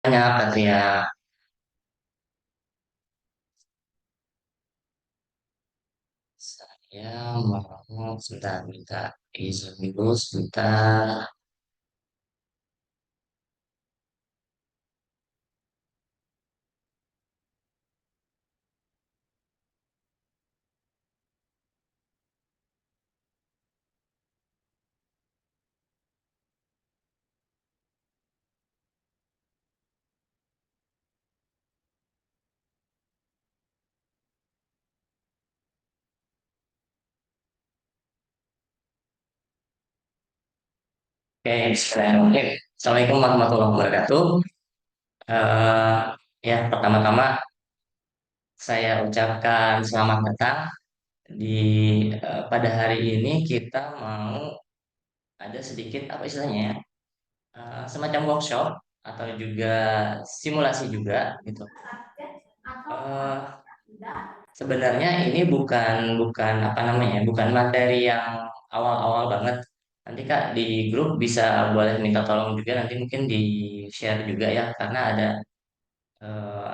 Banyak, Katria. Saya mau sebentar minta izin dulu sebentar. Oke, Bismillahirrahmanirrahim. Assalamualaikum warahmatullahi wabarakatuh. Eh, ya, pertama-tama saya ucapkan selamat datang di pada hari ini kita mau ada sedikit apa istilahnya ya, semacam workshop atau juga simulasi juga gitu. Eh, Sebenarnya ini bukan bukan apa namanya, bukan materi yang awal-awal banget. Nanti Kak di grup bisa boleh minta tolong juga nanti mungkin di share juga ya karena ada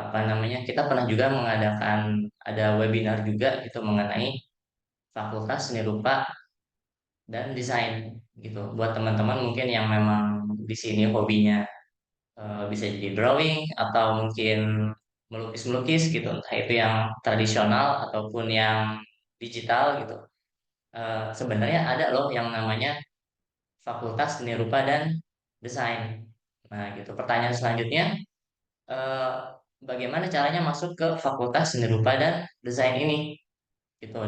apa namanya kita pernah juga mengadakan ada webinar juga itu mengenai Fakultas Seni Rupa dan Desain gitu. Buat teman-teman mungkin yang memang di sini hobinya bisa jadi drawing atau mungkin melukis-melukis gitu, entah itu yang tradisional ataupun yang digital gitu. Sebenarnya ada loh yang namanya Fakultas Seni Rupa dan Desain. Nah, gitu. Pertanyaan selanjutnya, eh, bagaimana caranya masuk ke Fakultas Seni Rupa dan Desain ini? Gitu.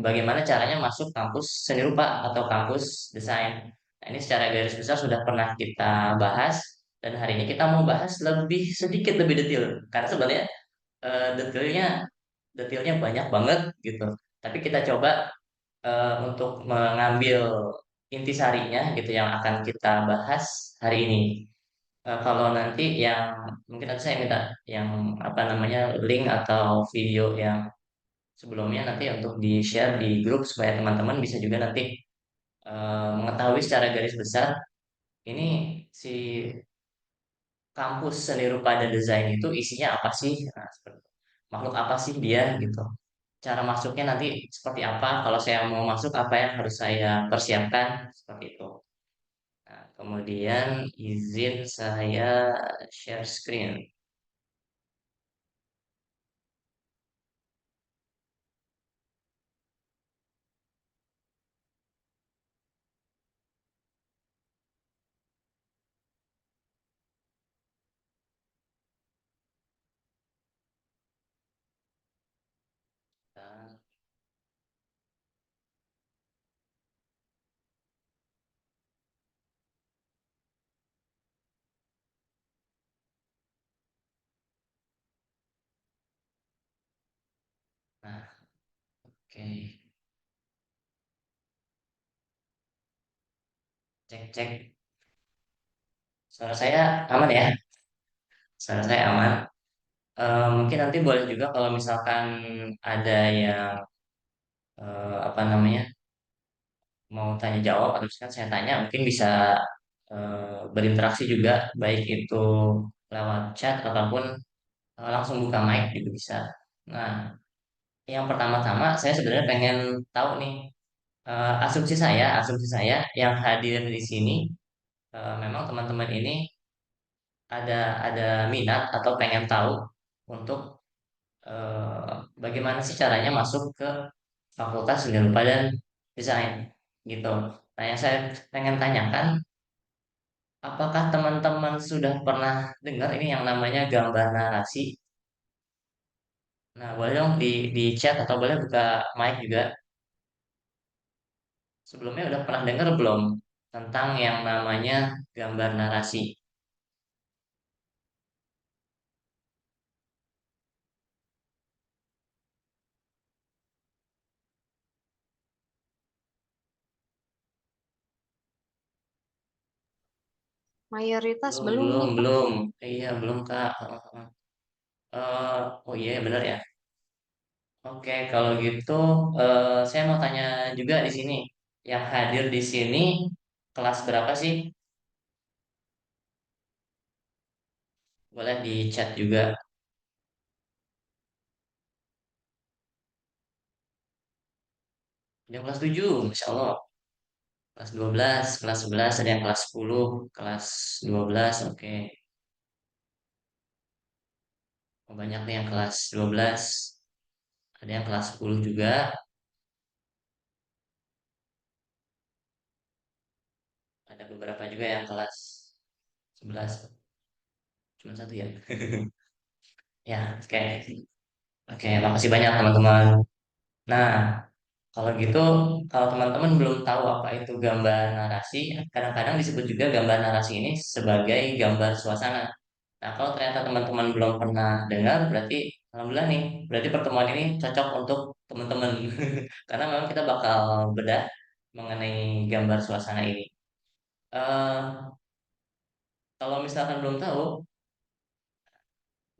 Bagaimana caranya masuk kampus seni rupa atau kampus desain? Nah, ini secara garis besar sudah pernah kita bahas dan hari ini kita mau bahas lebih sedikit lebih detail karena sebenarnya detailnya detailnya banyak banget gitu. Tapi kita coba untuk mengambil intisarinya gitu yang akan kita bahas hari ini. Kalau nanti yang mungkin nanti saya minta yang apa namanya link atau video yang sebelumnya nanti untuk di-share di grup supaya teman-teman bisa juga nanti mengetahui secara garis besar ini si kampus seni rupa dan desain itu isinya apa sih? Nah, seperti itu. Makhluk apa sih dia gitu? Cara masuknya nanti seperti apa? Kalau saya mau masuk apa yang harus saya persiapkan seperti itu. Nah, kemudian izin saya share screen. Nah, nah, oke. Cek cek. Suara saya aman ya? Suara saya aman. Mungkin nanti boleh juga kalau misalkan ada yang apa namanya mau tanya jawab atau misalkan saya tanya mungkin bisa berinteraksi juga baik itu lewat chat ataupun langsung buka mic juga bisa. Nah, yang pertama-tama saya sebenarnya pengen tahu nih asumsi saya yang hadir di sini memang teman-teman ini ada minat atau pengen tahu untuk bagaimana sih caranya masuk ke Fakultas Seni Rupa dan Desain gitu. Nah, yang saya pengen tanyakan, apakah teman-teman sudah pernah dengar ini yang namanya gambar narasi? Nah, boleh dong di chat atau boleh buka mic juga. Sebelumnya udah pernah dengar belum tentang yang namanya gambar narasi? Mayoritas Belum, belum belum, nih, Pak. belum. Iya, belum Kak. Oh iya, benar ya. Oke, kalau gitu saya mau tanya juga di sini. Yang hadir di sini kelas berapa sih? Boleh di chat juga. Yang kelas 7, Masya Allah. Kelas 12, kelas 11, ada yang kelas 10, kelas 12, oke. Oh, banyak nih yang kelas 12, ada yang kelas 10 juga, ada beberapa juga yang kelas 11, cuma satu ya. Ya, oke. Oke, makasih banyak teman-teman. Nah, kalau gitu, kalau teman-teman belum tahu apa itu gambar narasi, kadang-kadang disebut juga gambar narasi ini sebagai gambar suasana. Nah, kalau ternyata teman-teman belum pernah dengar, berarti alhamdulillah nih, berarti pertemuan ini cocok untuk teman-teman. Karena memang kita bakal bedah mengenai gambar suasana ini. Eh, Kalau misalkan belum tahu,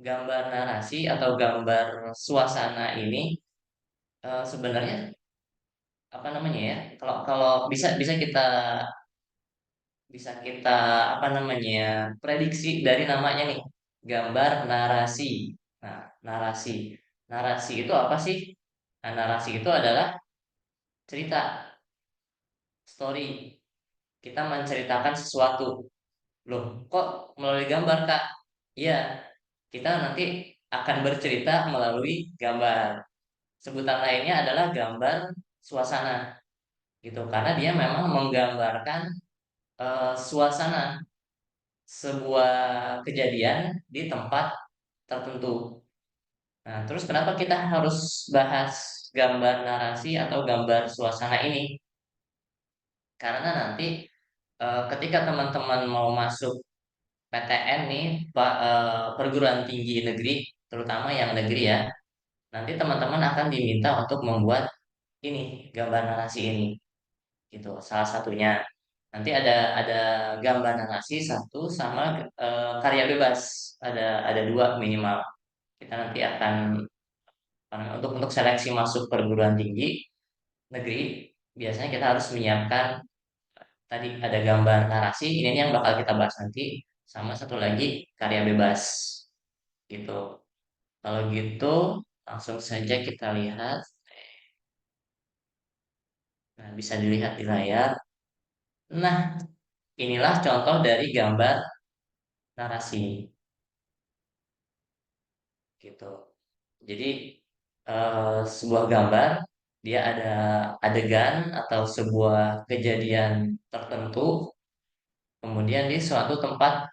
gambar narasi atau gambar suasana ini sebenarnya apa namanya ya? Kalau kalau bisa bisa kita bisa kita apa namanya prediksi dari namanya nih, gambar narasi. Nah, narasi narasi itu apa sih? Nah, narasi itu adalah cerita, story. Kita menceritakan sesuatu. Loh, kok melalui gambar, Kak? Iya, kita nanti akan bercerita melalui gambar. Sebutan lainnya adalah gambar suasana gitu, karena dia memang menggambarkan suasana sebuah kejadian di tempat tertentu. Nah, terus kenapa kita harus bahas gambar narasi atau gambar suasana ini? Karena nanti ketika teman-teman mau masuk PTN nih, perguruan tinggi negeri, terutama yang negeri ya, nanti teman-teman akan diminta untuk membuat ini gambar narasi ini, gitu. Salah satunya nanti ada gambar narasi satu sama karya bebas, ada dua minimal. Kita nanti akan untuk seleksi masuk perguruan tinggi negeri, biasanya kita harus menyiapkan tadi ada gambar narasi, ini yang bakal kita bahas nanti, sama satu lagi karya bebas, gitu. Kalau gitu langsung saja kita lihat. Nah, bisa dilihat di layar. Nah, inilah contoh dari gambar narasi, gitu. Jadi sebuah gambar dia ada adegan atau sebuah kejadian tertentu, kemudian di suatu tempat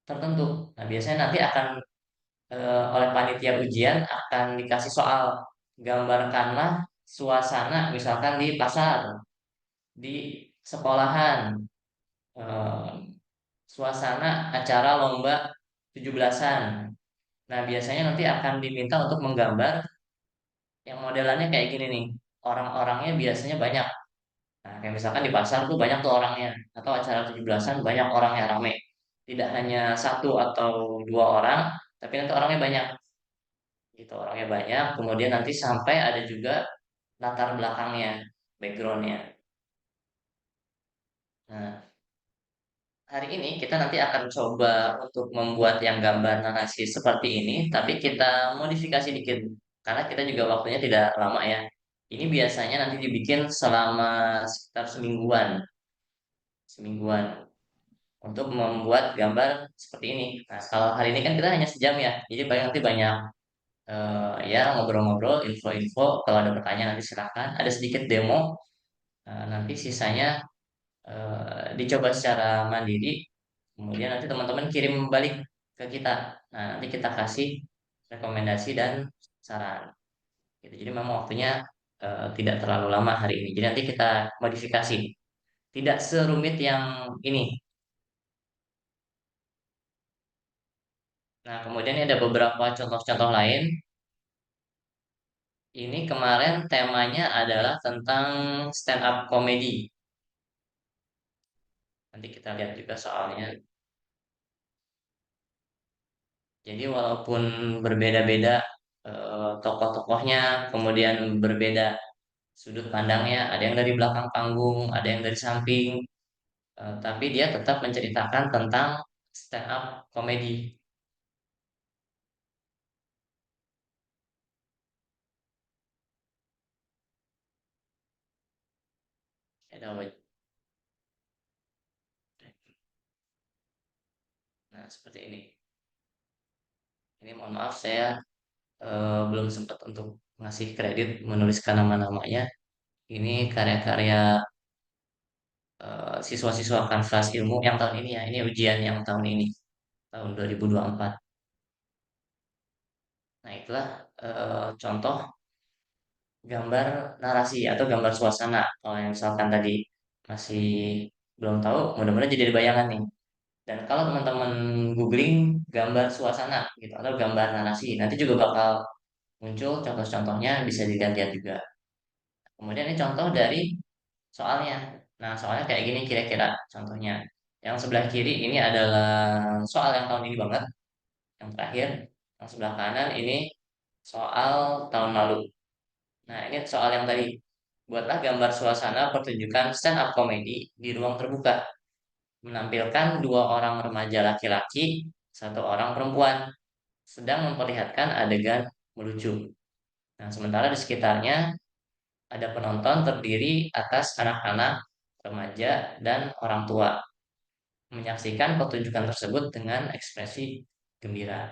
tertentu. Nah, biasanya nanti akan oleh panitia ujian akan dikasih soal, gambarkanlah suasana misalkan di pasar, di sekolahan, eh, suasana acara lomba 17-an. Nah, biasanya nanti akan diminta untuk menggambar yang modelannya kayak gini nih. Orang-orangnya biasanya banyak. Nah, kayak misalkan di pasar tuh banyak tuh orangnya, atau acara 17-an banyak orangnya rame. Tidak hanya satu atau dua orang, tapi nanti orangnya banyak. Gitu, orangnya banyak. Kemudian nanti sampai ada juga latar belakangnya, backgroundnya. Nah, hari ini kita nanti akan coba untuk membuat yang gambar narasi seperti ini, tapi kita modifikasi dikit karena kita juga waktunya tidak lama ya. Ini biasanya nanti dibikin selama sekitar semingguan untuk membuat gambar seperti ini. Nah, kalau hari ini kan kita hanya sejam ya, jadi paling nanti banyak ya ngobrol-ngobrol, info-info. Kalau ada pertanyaan nanti silakan. Ada sedikit demo, nanti sisanya dicoba secara mandiri. Kemudian nanti teman-teman kirim balik ke kita. Nah, nanti kita kasih rekomendasi dan saran. Gitu. Jadi memang waktunya tidak terlalu lama hari ini. Jadi nanti kita modifikasi. Tidak serumit yang ini. Nah, kemudian ini ada beberapa contoh-contoh lain. Ini kemarin temanya adalah tentang stand up comedy. Nanti kita lihat juga soalnya. Jadi walaupun berbeda-beda tokoh-tokohnya, kemudian berbeda sudut pandangnya, ada yang dari belakang panggung, ada yang dari samping, tapi dia tetap menceritakan tentang stand up comedy. Ada. Nah, seperti ini. Ini mohon maaf saya belum sempat untuk ngasih kredit menuliskan nama-namanya. Ini karya-karya siswa-siswa Kanvas Ilmu yang tahun ini ya. Ini ujian yang tahun ini, tahun 2024. Nah, itulah contoh gambar narasi atau gambar suasana. Kalau yang misalkan tadi masih belum tahu, mudah-mudahan jadi ada bayangan nih. Dan kalau teman-teman googling gambar suasana gitu atau gambar narasi, nanti juga bakal muncul contoh-contohnya bisa dilihat-lihat juga. Kemudian ini contoh dari soalnya. Nah, soalnya kayak gini kira-kira contohnya. Yang sebelah kiri ini adalah soal yang tahun ini banget, yang terakhir. Yang sebelah kanan ini soal tahun lalu. Nah, ini soal yang tadi. Buatlah gambar suasana pertunjukan stand up comedy di ruang terbuka. Menampilkan dua orang remaja laki-laki, satu orang perempuan, sedang memperlihatkan adegan melucu. Nah, sementara di sekitarnya ada penonton terdiri atas anak-anak, remaja, dan orang tua, menyaksikan pertunjukan tersebut dengan ekspresi gembira.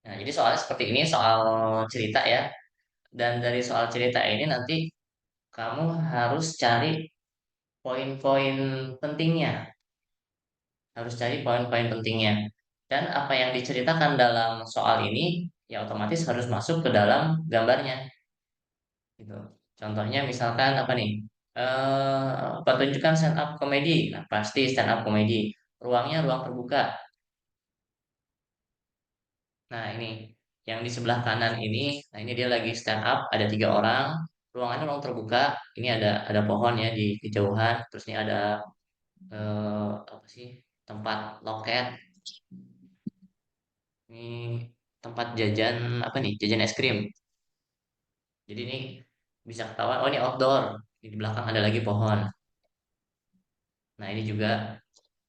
Nah, jadi soalnya seperti ini, soal cerita ya. Dan dari soal cerita ini nanti kamu harus cari poin-poin pentingnya. Harus cari poin-poin pentingnya. Dan apa yang diceritakan dalam soal ini, ya otomatis harus masuk ke dalam gambarnya. Gitu. Contohnya misalkan apa nih? Pertunjukan stand up comedy. Nah, pasti stand up comedy. Ruangnya ruang terbuka. Nah, ini yang di sebelah kanan ini, nah ini dia lagi stand up, ada tiga orang. Ruangannya ruang terbuka. Ini ada pohon ya di kejauhan. Terus ini ada apa sih? Tempat loket. Ini tempat jajan apa nih? Jajan es krim. Jadi ini bisa ketahuan. Oh, ini outdoor. Di belakang ada lagi pohon. Nah, ini juga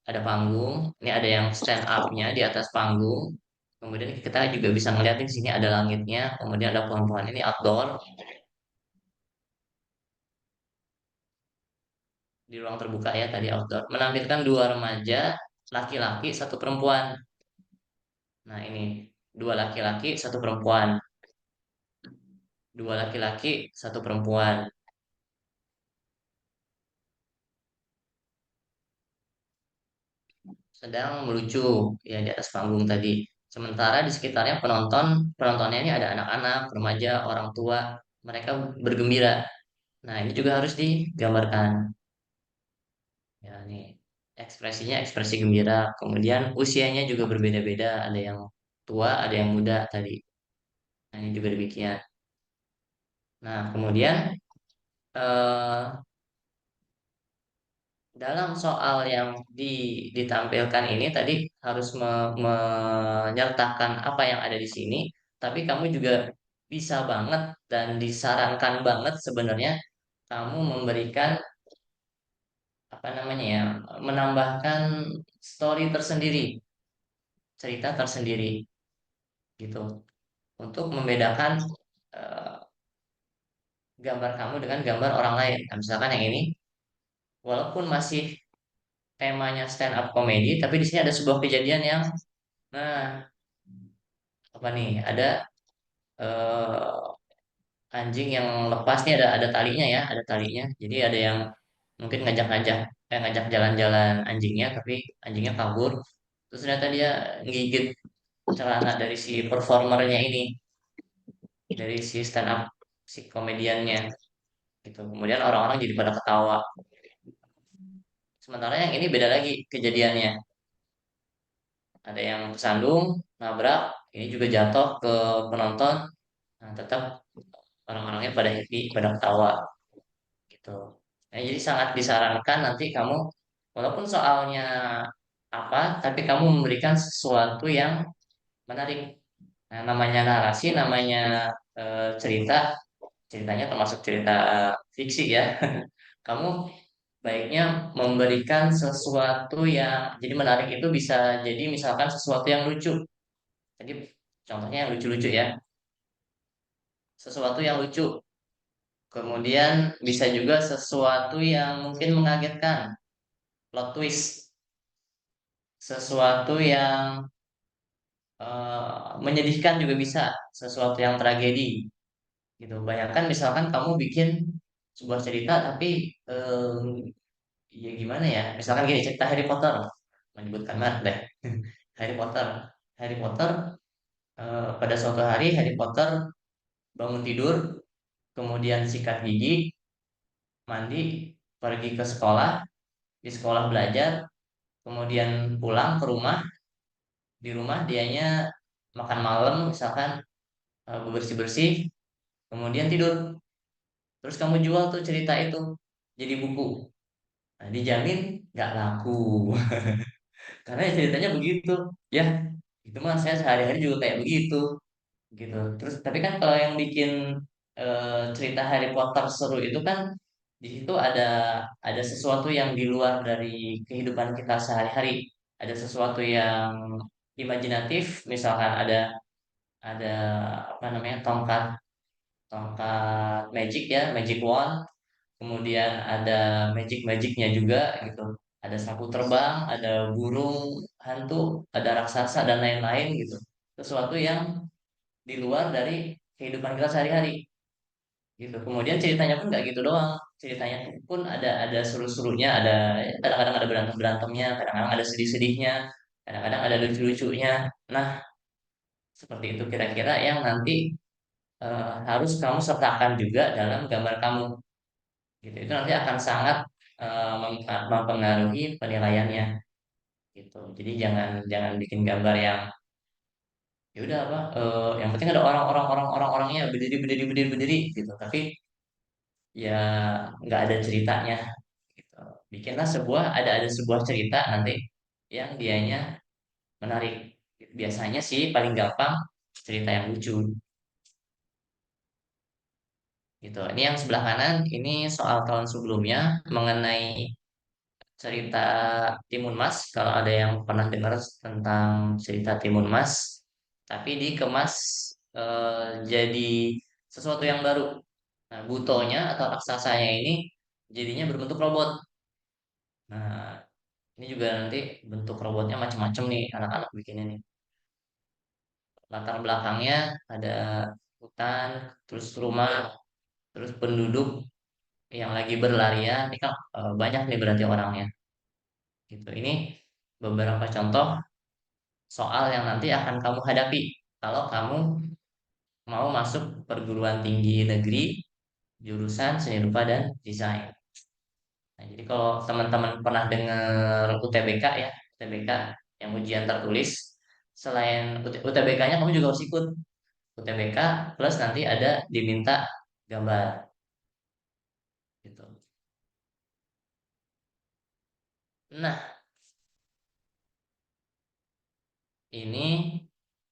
ada panggung. Ini ada yang stand up-nya di atas panggung. Kemudian kita juga bisa ngeliat di sini ada langitnya. Kemudian ada pohon-pohon. Ini outdoor di ruang terbuka ya tadi outdoor. Menampilkan dua remaja, laki-laki, satu perempuan. Nah ini dua laki-laki, satu perempuan. Dua laki-laki, satu perempuan. Sedang melucu ya di atas panggung tadi. Sementara di sekitarnya penontonnya ini ada anak-anak, remaja, orang tua. Mereka bergembira. Nah, ini juga harus digambarkan. Ya, nih ekspresinya ekspresi gembira. Kemudian usianya juga berbeda-beda. Ada yang tua, ada yang muda tadi. Nah, ini juga demikian. Nah, kemudian eh, dalam soal yang ditampilkan ini tadi harus menyertakan apa yang ada di sini, tapi kamu juga bisa banget dan disarankan banget sebenarnya kamu memberikan apa namanya ya, menambahkan story tersendiri, cerita tersendiri gitu untuk membedakan eh, gambar kamu dengan gambar orang lain. Nah, misalkan yang ini walaupun masih temanya stand up comedy, tapi di sini ada sebuah kejadian yang, nah, apa nih? Ada anjing yang lepas nih ada talinya ya, ada talinya. Jadi ada yang mungkin ngajak jalan-jalan anjingnya, tapi anjingnya kabur. Terus ternyata dia gigit celana dari si performernya ini, dari si stand up si komediannya gitu. Kemudian orang-orang jadi pada ketawa. Sementara yang ini beda lagi kejadiannya. Ada yang kesandung, nabrak, ini juga jatuh ke penonton. Nah, tetap orang-orangnya pada happy, pada ketawa gitu. Nah, jadi sangat disarankan nanti kamu walaupun soalnya apa, tapi kamu memberikan sesuatu yang menarik. Nah, namanya narasi, namanya cerita, ceritanya termasuk cerita fiksi ya. Kamu baiknya memberikan sesuatu yang jadi menarik itu bisa jadi misalkan sesuatu yang lucu. Jadi contohnya yang lucu-lucu ya, sesuatu yang lucu. Kemudian bisa juga sesuatu yang mungkin mengagetkan, plot twist, sesuatu yang menyedihkan juga bisa, sesuatu yang tragedi gitu. Bayangkan misalkan kamu bikin sebuah cerita tapi ya gimana ya? Misalkan gini, cerita Harry Potter, menyebutkan merek deh. Harry Potter. Harry Potter pada suatu hari Harry Potter bangun tidur, kemudian sikat gigi, mandi, pergi ke sekolah, di sekolah belajar, kemudian pulang ke rumah, di rumah dianya makan malam misalkan, bersih-bersih, kemudian tidur. Terus kamu jual tuh cerita itu jadi buku. Nah, dijamin nggak laku. Karena ya ceritanya begitu. Ya, itu mah saya sehari-hari juga kayak begitu gitu. Terus tapi kan kalau yang bikin cerita Harry Potter seru itu kan di situ ada sesuatu yang di luar dari kehidupan kita sehari-hari. Ada sesuatu yang imajinatif, misalkan ada apa namanya, tongkat tongkat magic ya, magic wand. Kemudian ada magic-magicnya juga gitu. Ada sapu terbang, ada burung hantu, ada raksasa dan lain-lain gitu. Sesuatu yang di luar dari kehidupan kita sehari-hari gitu. Kemudian ceritanya pun nggak gitu doang. Ceritanya pun ada seru-serunya, ada ya, kadang-kadang ada berantem-berantemnya, kadang-kadang ada sedih-sedihnya, kadang-kadang ada lucu-lucunya. Nah, seperti itu kira-kira yang nanti harus kamu sertakan juga dalam gambar kamu gitu. Itu nanti akan sangat mempengaruhi penilaiannya gitu. Jadi jangan jangan bikin gambar yang ya udah apa, yang penting ada orang-orangnya berdiri berdiri berdiri berdiri gitu, tapi ya nggak ada ceritanya gitu. Bikinlah ada sebuah cerita nanti yang dianya menarik. Biasanya sih paling gampang cerita yang lucu gitu. Ini yang sebelah kanan ini soal tahun sebelumnya mengenai cerita Timun Mas. Kalau ada yang pernah dengar tentang cerita Timun Mas, tapi dikemas jadi sesuatu yang baru. Nah, butonya atau raksasanya ini jadinya berbentuk robot. Nah, ini juga nanti bentuk robotnya macam-macam nih anak-anak bikinnya nih. Latar belakangnya ada hutan, terus rumah, terus penduduk yang lagi berlarian. Ini kan banyak nih berarti orangnya. Gitu. Ini beberapa contoh soal yang nanti akan kamu hadapi kalau kamu mau masuk perguruan tinggi negeri jurusan seni rupa dan desain. Nah, jadi kalau teman-teman pernah dengar UTBK ya, UTBK yang ujian tertulis, selain UTBK-nya kamu juga harus ikut UTBK plus nanti ada diminta gambar gitu. Nah, ini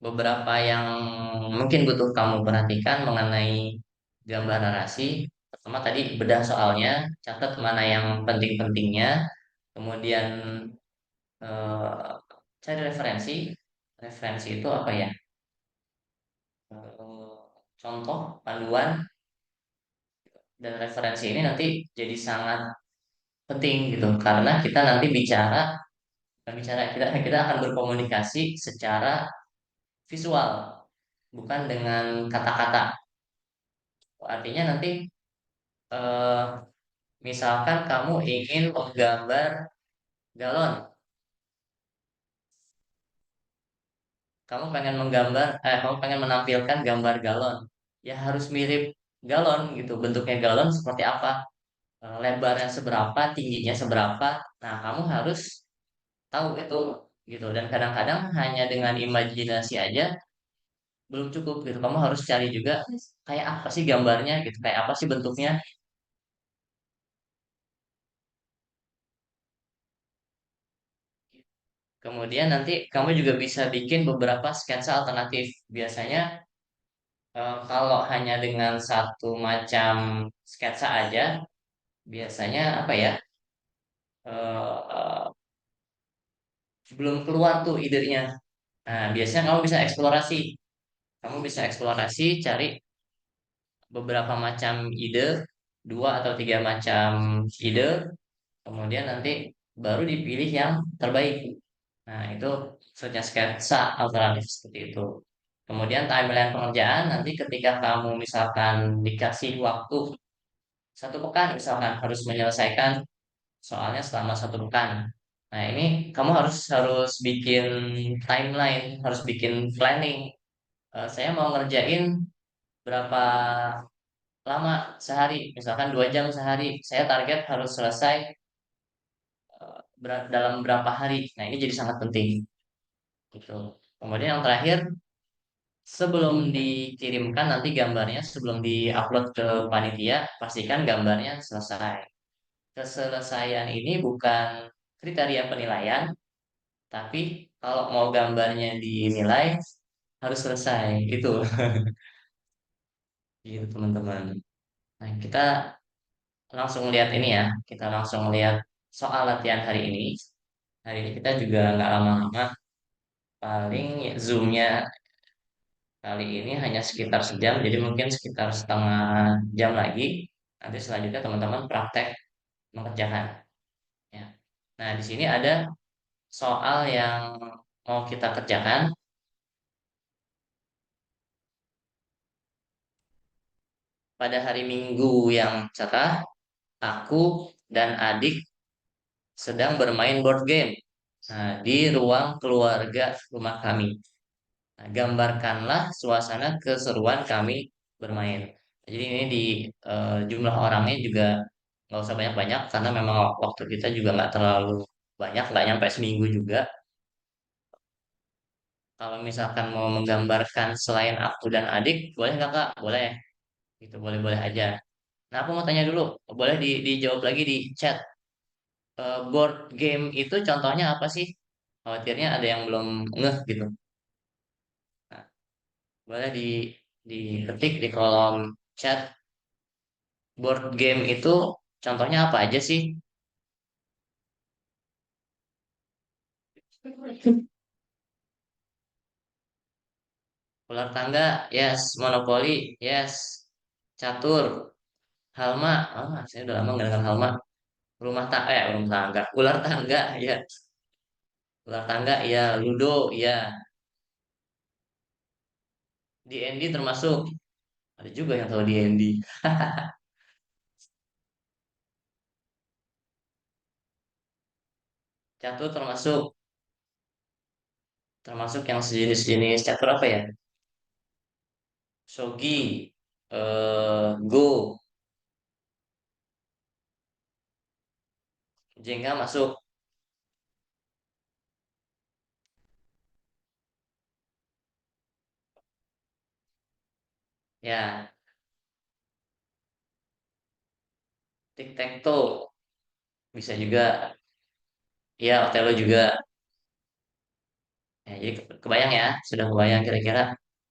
beberapa yang mungkin butuh kamu perhatikan mengenai gambar narasi. Pertama tadi bedah soalnya, catat mana yang penting-pentingnya, kemudian eh, cari referensi. Referensi itu apa ya? Eh, Contoh, panduan, dan referensi ini nanti jadi sangat penting gitu karena kita nanti bicara kita kita akan berkomunikasi secara visual, bukan dengan kata-kata. Artinya nanti eh, misalkan kamu ingin menggambar galon, kamu pengen menampilkan gambar galon, ya harus mirip galon gitu, bentuknya galon seperti apa, lebarnya seberapa, tingginya seberapa. Nah, kamu harus tahu itu gitu. Dan kadang-kadang hanya dengan imajinasi aja belum cukup gitu. Kamu harus cari juga kayak apa sih gambarnya gitu, kayak apa sih bentuknya. Kemudian nanti kamu juga bisa bikin beberapa sketsa alternatif. Biasanya kalau hanya dengan satu macam sketsa aja, biasanya apa ya? eh, Belum keluar tuh idenya. Nah, biasanya kamu bisa eksplorasi. Kamu bisa eksplorasi, cari beberapa macam ide. dua atau tiga macam ide, kemudian nanti baru dipilih yang terbaik. Nah, itu searchnya sketsa alternatif seperti itu. Kemudian timeline pengerjaan nanti ketika kamu misalkan dikasih waktu 1 pekan misalkan harus menyelesaikan soalnya selama 1 pekan. Nah, ini kamu harus harus bikin timeline, harus bikin planning. Saya mau ngerjain berapa lama sehari, misalkan 2 jam sehari. Saya target harus selesai dalam berapa hari. Nah, ini jadi sangat penting. Gitu. Kemudian yang terakhir, sebelum dikirimkan nanti gambarnya, sebelum diupload ke panitia, pastikan gambarnya selesai. Keselesaian ini bukan kriteria penilaian, tapi kalau mau gambarnya dinilai harus selesai. Itu, gitu teman-teman. Nah, kita langsung lihat ini ya. Kita langsung lihat soal latihan hari ini. Hari ini kita juga nggak lama-lama. Paling zoomnya kali ini hanya sekitar sejam, jadi mungkin sekitar setengah jam lagi. Nanti selanjutnya teman-teman praktek mengerjakan. Ya. Nah, di sini ada soal yang mau kita kerjakan pada hari Minggu yang cerah. Aku dan adik sedang bermain board game. Nah, di ruang keluarga rumah kami. Nah, gambarkanlah suasana keseruan kami bermain. Jadi ini di jumlah orangnya juga nggak usah banyak-banyak karena memang waktu kita juga nggak terlalu banyak, nggak nyampe seminggu juga. Kalau misalkan mau menggambarkan selain aku dan adik, boleh nggak Kak? Boleh, gitu boleh-boleh aja. Nah, aku mau tanya dulu, boleh dijawab lagi di chat. Board game itu contohnya apa sih? Khawatirnya ada yang belum ngeh gitu. Nah, boleh diketik di kolom chat. Board game itu contohnya apa aja sih? Ular tangga, yes. Monopoli, yes. Catur, Halma, saya udah lama nggak dengar Halma. Rumah tangga. Ular tangga, ya. Ular tangga, ya. Ludo, ya. D&D termasuk. Ada juga yang tahu D&D. Catur termasuk. Termasuk yang sejenis-jenis catur apa ya? Shogi, Go, Jenga masuk. Ya, tic tac toe bisa juga. Ya, Otelo juga. Ya, jadi kebayang ya, sudah kebayang kira-kira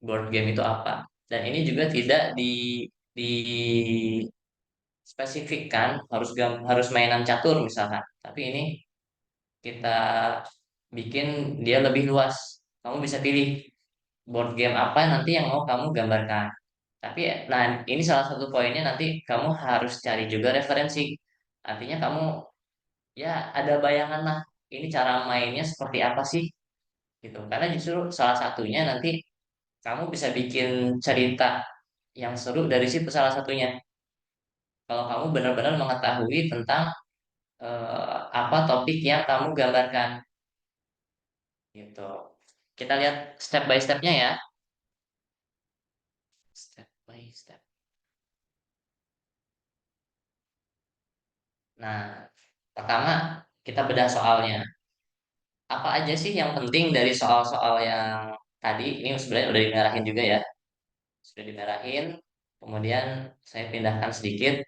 board game itu apa. Dan ini juga tidak di spesifikkan harus mainan catur misalkan. Tapi ini kita bikin dia lebih luas. Kamu bisa pilih board game apa nanti yang mau kamu gambarkan. Tapi nah ini salah satu poinnya nanti kamu harus cari juga referensi. Artinya kamu ya ada bayangan lah ini cara mainnya seperti apa sih gitu. Karena justru salah satunya nanti kamu bisa bikin cerita yang seru dari situ salah satunya. Kalau kamu benar-benar mengetahui tentang apa topik yang kamu gambarkan gitu. Kita lihat step by stepnya ya. Step by step. Nah, pertama kita bedah soalnya. Apa aja sih yang penting dari soal-soal yang tadi? Ini sebenarnya udah dimerahin juga ya. Sudah dimerahin. Kemudian saya pindahkan sedikit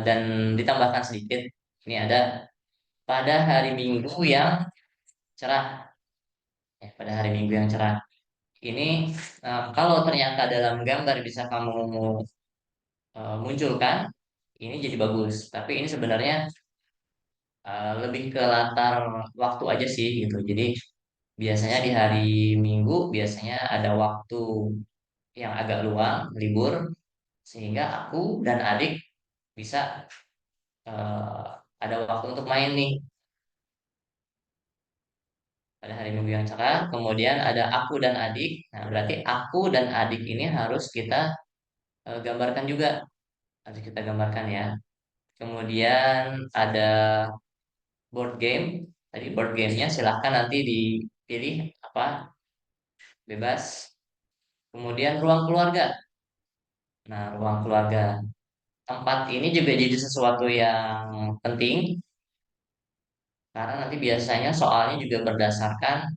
dan ditambahkan sedikit. Ini ada pada hari Minggu yang cerah. Ya, pada hari Minggu yang cerah. Ini kalau ternyata dalam gambar bisa kamu munculkan, ini jadi bagus. Tapi ini sebenarnya lebih ke latar waktu aja sih gitu. Jadi biasanya di hari Minggu biasanya ada waktu yang agak luang, libur, sehingga aku dan adik bisa eh, ada waktu untuk main nih pada hari Minggu yang cerah. Kemudian ada aku dan adik. Nah, berarti aku dan adik ini harus kita gambarkan juga, harus kita gambarkan ya. Kemudian ada board game. Tadi board gamenya silahkan nanti dipilih apa, bebas. Kemudian ruang keluarga. Nah, ruang keluarga. Tempat ini juga jadi sesuatu yang penting karena nanti biasanya soalnya juga berdasarkan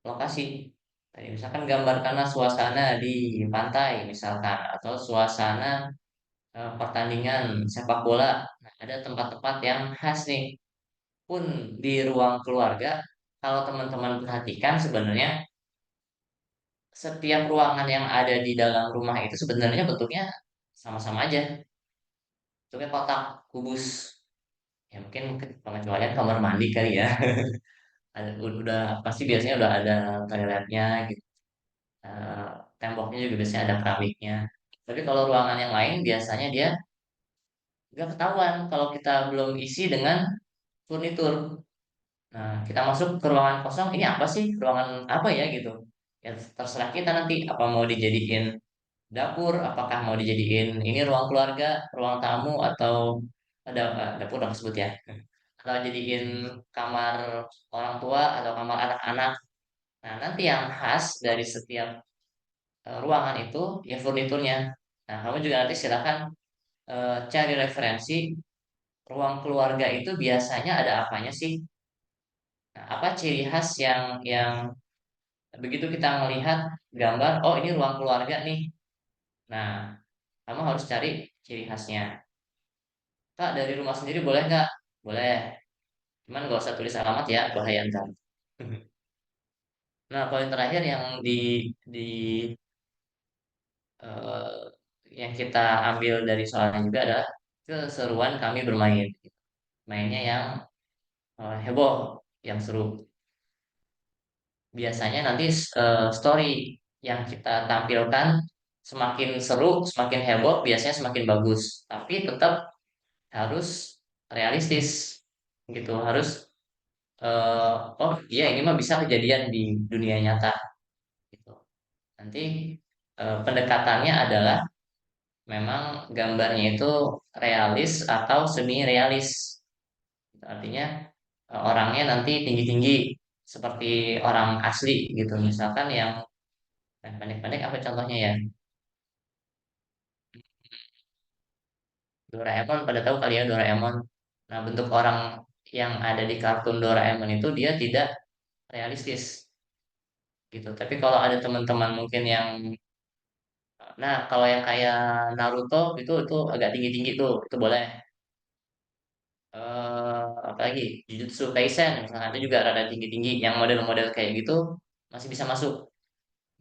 lokasi. Tadi misalkan gambarkanlah suasana di pantai misalkan atau suasana pertandingan sepak bola. Nah, ada tempat-tempat yang khas nih. Pun di ruang keluarga, kalau teman-teman perhatikan sebenarnya setiap ruangan yang ada di dalam rumah itu sebenarnya bentuknya sama-sama aja. Bentuknya kotak, kubus. Ya mungkin pengecualian kamar mandi kali ya. Udah pasti biasanya udah ada toiletnya gitu. Eh, Temboknya juga biasanya ada keramiknya. Tapi kalau ruangan yang lain biasanya dia nggak ketahuan kalau kita belum isi dengan furnitur. Nah, kita masuk ke ruangan kosong, ini apa sih? Ruangan apa ya gitu? Ya terserah kita nanti apa mau dijadiin dapur, apakah mau dijadiin ini ruang keluarga, ruang tamu atau ada dapur udah sebut ya. Atau jadiin kamar orang tua atau kamar anak-anak. Nah, nanti yang khas dari setiap ruangan itu ya furniturnya. Nah, kamu juga nanti silakan cari referensi ruang keluarga itu biasanya ada apanya sih? Nah, apa ciri khas yang begitu kita melihat gambar, oh ini ruang keluarga nih. Nah, kamu harus cari ciri khasnya. Kak, dari rumah sendiri boleh nggak? Boleh. Cuman nggak usah tulis alamat ya, bahaya ntar. Nah, poin terakhir yang di eh, yang kita ambil dari soalnya juga adalah keseruan kami bermain. Mainnya yang heboh, yang seru. Biasanya nanti story yang kita tampilkan semakin seru, semakin heboh, biasanya semakin bagus. Tapi tetap harus realistis gitu. Harus oh iya ini mah bisa kejadian di dunia nyata gitu. Nanti pendekatannya adalah memang gambarnya itu realis atau semi realis. Artinya orangnya nanti tinggi-tinggi seperti orang asli gitu. Misalkan yang pendek-pendek apa contohnya ya? Doraemon pada tahu kali ya Doraemon. Nah, bentuk orang yang ada di kartun Doraemon itu dia tidak realistis gitu. Tapi kalau ada teman-teman mungkin yang nah, kalau yang kayak Naruto itu agak tinggi-tinggi tuh, itu boleh. Apalagi Jujutsu Kaisen misalnya itu juga rada tinggi-tinggi yang model-model kayak gitu masih bisa masuk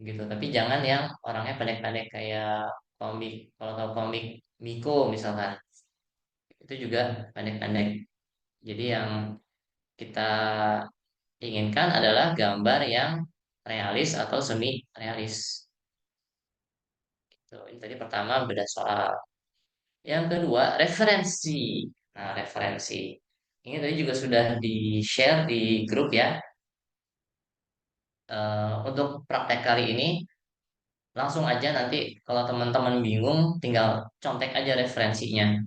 gitu. Tapi jangan yang orangnya pendek-pendek kayak komik. Kalau tahu komik Miko misalkan itu juga pendek-pendek. Jadi yang kita inginkan adalah gambar yang realis atau semi realis. Gitu. Ini tadi pertama beda soal. Yang kedua, referensi. Nah, referensi. Ini tadi juga sudah di-share di grup ya. Untuk praktek kali ini, langsung aja nanti kalau teman-teman bingung, tinggal contek aja referensinya.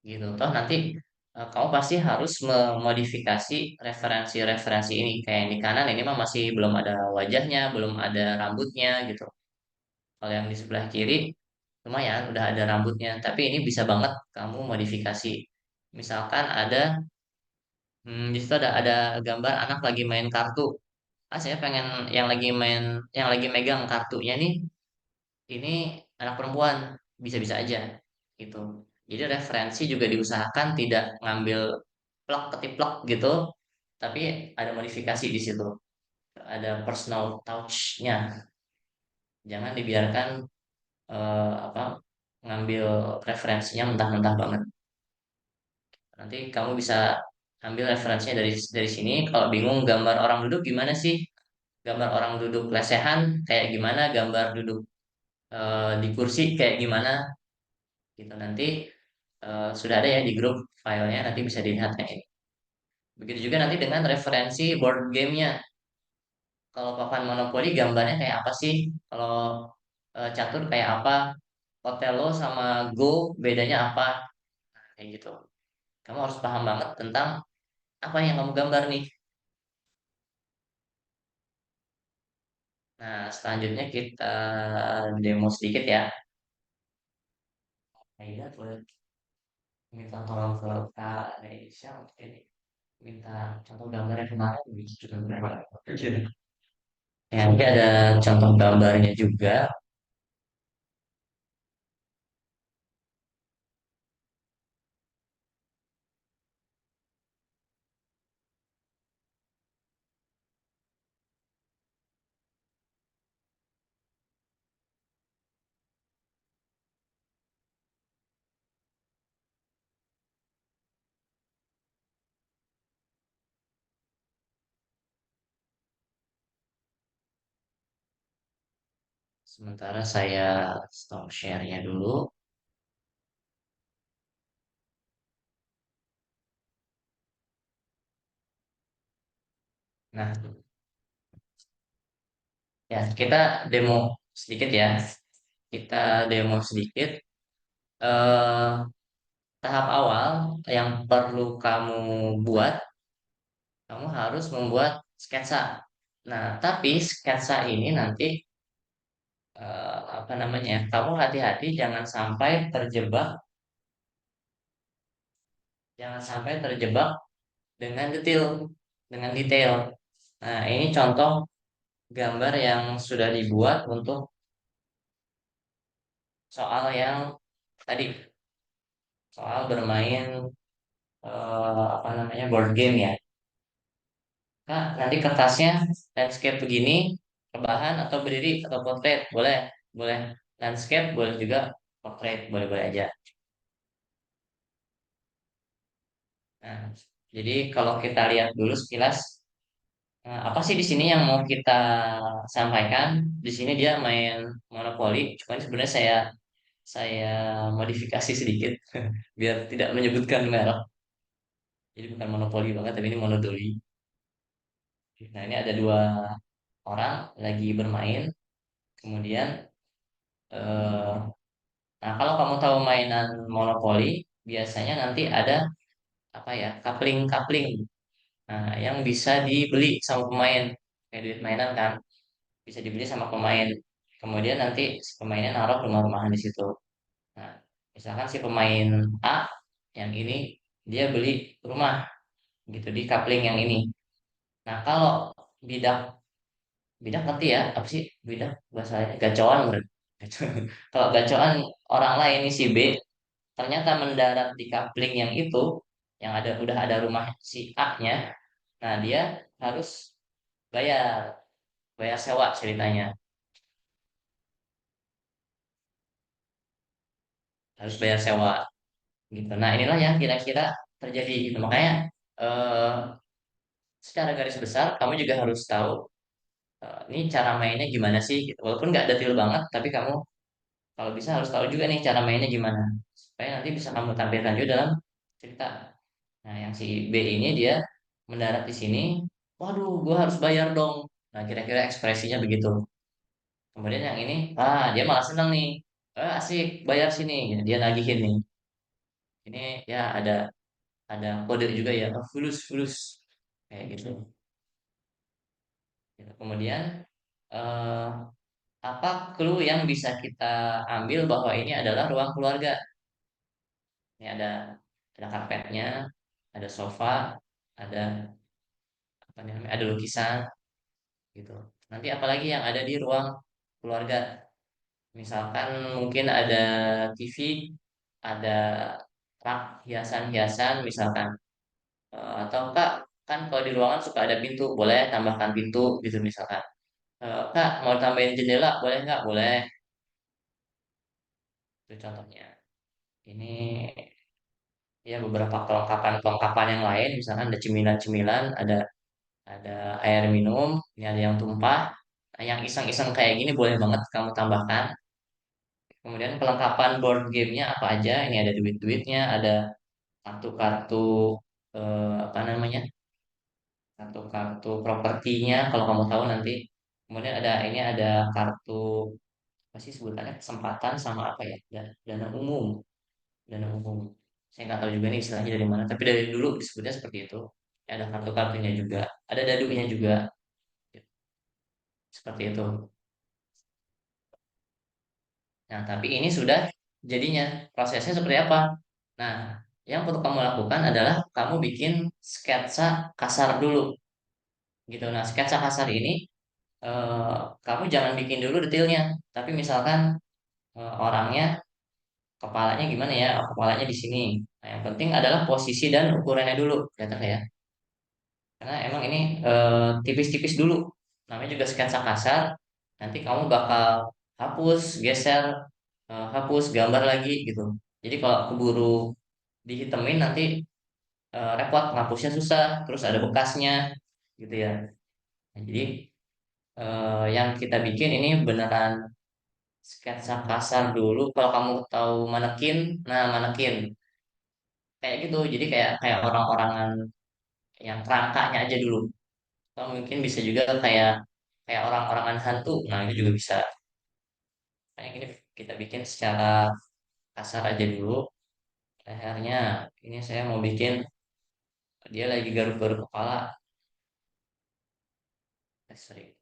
Gitu. Toh nanti kamu pasti harus memodifikasi referensi-referensi ini. Kayak yang di kanan ini mah masih belum ada wajahnya, belum ada rambutnya gitu. Kalau yang di sebelah kiri, lumayan udah ada rambutnya. Tapi ini bisa banget kamu modifikasi. Misalkan di situ ada gambar anak lagi main kartu. Ah, saya pengen yang lagi main, yang lagi megang kartunya nih, ini anak perempuan, bisa-bisa aja gitu. Jadi referensi juga diusahakan tidak ngambil plak ketiplak gitu, tapi ada modifikasi di situ, ada personal touch-nya. Jangan dibiarkan apa ngambil referensinya mentah-mentah banget. Nanti kamu bisa ambil referensinya dari sini. Kalau bingung gambar orang duduk gimana sih? Gambar orang duduk lesehan kayak gimana? Gambar duduk di kursi kayak gimana? Gitu nanti. sudah ada ya di grup filenya, nanti bisa dilihat ya ini. Begitu juga nanti dengan referensi board gamenya. Kalau papan monopoli gambarnya kayak apa sih? Kalau catur kayak apa? Otelo sama Go bedanya apa? Kayak gitu. Kamu harus paham banget tentang apa yang kamu gambar nih. Nah, selanjutnya kita demo sedikit ya. Aida boleh minta tolong ke Kak Reisha untuk ini. Minta contoh gambarnya kemarin gitu. Ya, nanti ada contoh gambarnya juga. Sementara saya stop share-nya dulu. Nah, ya kita demo sedikit ya. Kita demo sedikit. Eh, tahap awal yang perlu kamu buat, kamu harus membuat sketsa. Nah, tapi sketsa ini nanti apa namanya? Kamu hati-hati jangan sampai terjebak dengan detail. Nah, ini contoh gambar yang sudah dibuat untuk soal yang tadi, soal bermain apa namanya board game ya. Kak, nanti kertasnya landscape begini, rebahan atau berdiri atau portrait, boleh, boleh landscape, boleh juga portrait, boleh-boleh aja. Nah, jadi kalau kita lihat dulu sekilas, apa sih di sini yang mau kita sampaikan? Di sini dia main monopoli, cuman sebenarnya saya modifikasi sedikit biar tidak menyebutkan merek. Jadi bukan monopoli banget, tapi ini monodoli. Nah, ini ada dua orang lagi bermain, kemudian eh, nah, kalau kamu tahu mainan monopoli, biasanya nanti ada apa ya, kapling-kapling. Nah, yang bisa dibeli sama pemain. Kayak duit mainan kan, bisa dibeli sama pemain. Kemudian nanti si pemainnya naruh rumah-rumahan di situ. Nah, misalkan si pemain A yang ini dia beli rumah gitu di kapling yang ini. Nah, kalau bidak bidak ngerti ya, apa sih bidak bahasanya? Gacoan menurut. Kalau gacoan orang lain nih si B ternyata mendarat di kapling yang itu, yang udah ada rumah si A-nya. Nah, dia harus bayar bayar sewa ceritanya, harus bayar sewa gitu. Nah, inilah yang kira-kira terjadi gitu. Makanya eh, secara garis besar kamu juga harus tahu ini cara mainnya gimana sih gitu. Walaupun nggak detail banget, tapi kamu kalau bisa harus tahu juga nih cara mainnya gimana supaya nanti bisa kamu tampilkan juga dalam cerita. Nah, yang si B ini dia mendarat di sini, waduh, gua harus bayar dong. Nah, kira-kira ekspresinya begitu. Kemudian yang ini, dia malah seneng nih. Asik, bayar sini. Ya, dia nagihin nih. Ini ya ada kode juga ya, fulus fulus kayak gitu. Gitu. Kemudian eh, apa clue yang bisa kita ambil bahwa ini adalah ruang keluarga? Ini ada karpetnya, ada sofa, ada apa namanya, ada lukisan gitu. Nanti apalagi yang ada di ruang keluarga? Misalkan mungkin ada TV, ada rak hiasan-hiasan misalkan. Atau Kak, kan kalau di ruangan suka ada pintu, boleh tambahkan pintu gitu misalkan. Kak, mau tambahin jendela, boleh nggak? Boleh. Itu contohnya. Ini ya beberapa kelengkapan-kelengkapan yang lain, misalkan ada cemilan-cemilan, ada air minum, ini ada yang tumpah. Nah, yang iseng-iseng kayak gini boleh banget kamu tambahkan. Kemudian pelengkapan board gamenya apa aja? Ini ada duit-duitnya, ada kartu-kartu apa namanya? Kartu-kartu propertinya kalau kamu tahu nanti. Kemudian ada ini ada kartu apa sih sebutannya kesempatan sama apa ya? Dana umum, dana umum. Saya nggak tahu juga nih istilahnya dari mana, tapi dari dulu disebutnya seperti itu. Ada kartu-kartunya juga, ada dadunya juga, seperti itu. Nah, tapi ini sudah jadinya prosesnya seperti apa? Nah, yang perlu kamu lakukan adalah kamu bikin sketsa kasar dulu, gitu. Nah, sketsa kasar ini eh, kamu jangan bikin dulu detailnya, tapi misalkan orangnya kepalanya gimana ya? Kepalanya di sini. Nah, yang penting adalah posisi dan ukurannya dulu, kelihatan ya. Karena emang ini tipis-tipis dulu. Namanya juga sketsa kasar. Nanti kamu bakal hapus, geser, hapus, gambar lagi gitu. Jadi kalau keburu dihitemin nanti repot, ngapusnya susah, terus ada bekasnya gitu ya. Nah, jadi yang kita bikin ini beneran sketsa kasar dulu. Kalau kamu tahu manekin, nah manekin kayak gitu. Jadi kayak kayak orang-orangan yang kerangkanya aja dulu. Atau mungkin bisa juga kayak kayak orang-orangan hantu. Nah, itu juga bisa. Kayak gini kita bikin secara kasar aja dulu. Lehernya ini saya mau bikin dia lagi garuk-garuk kepala. Sorry.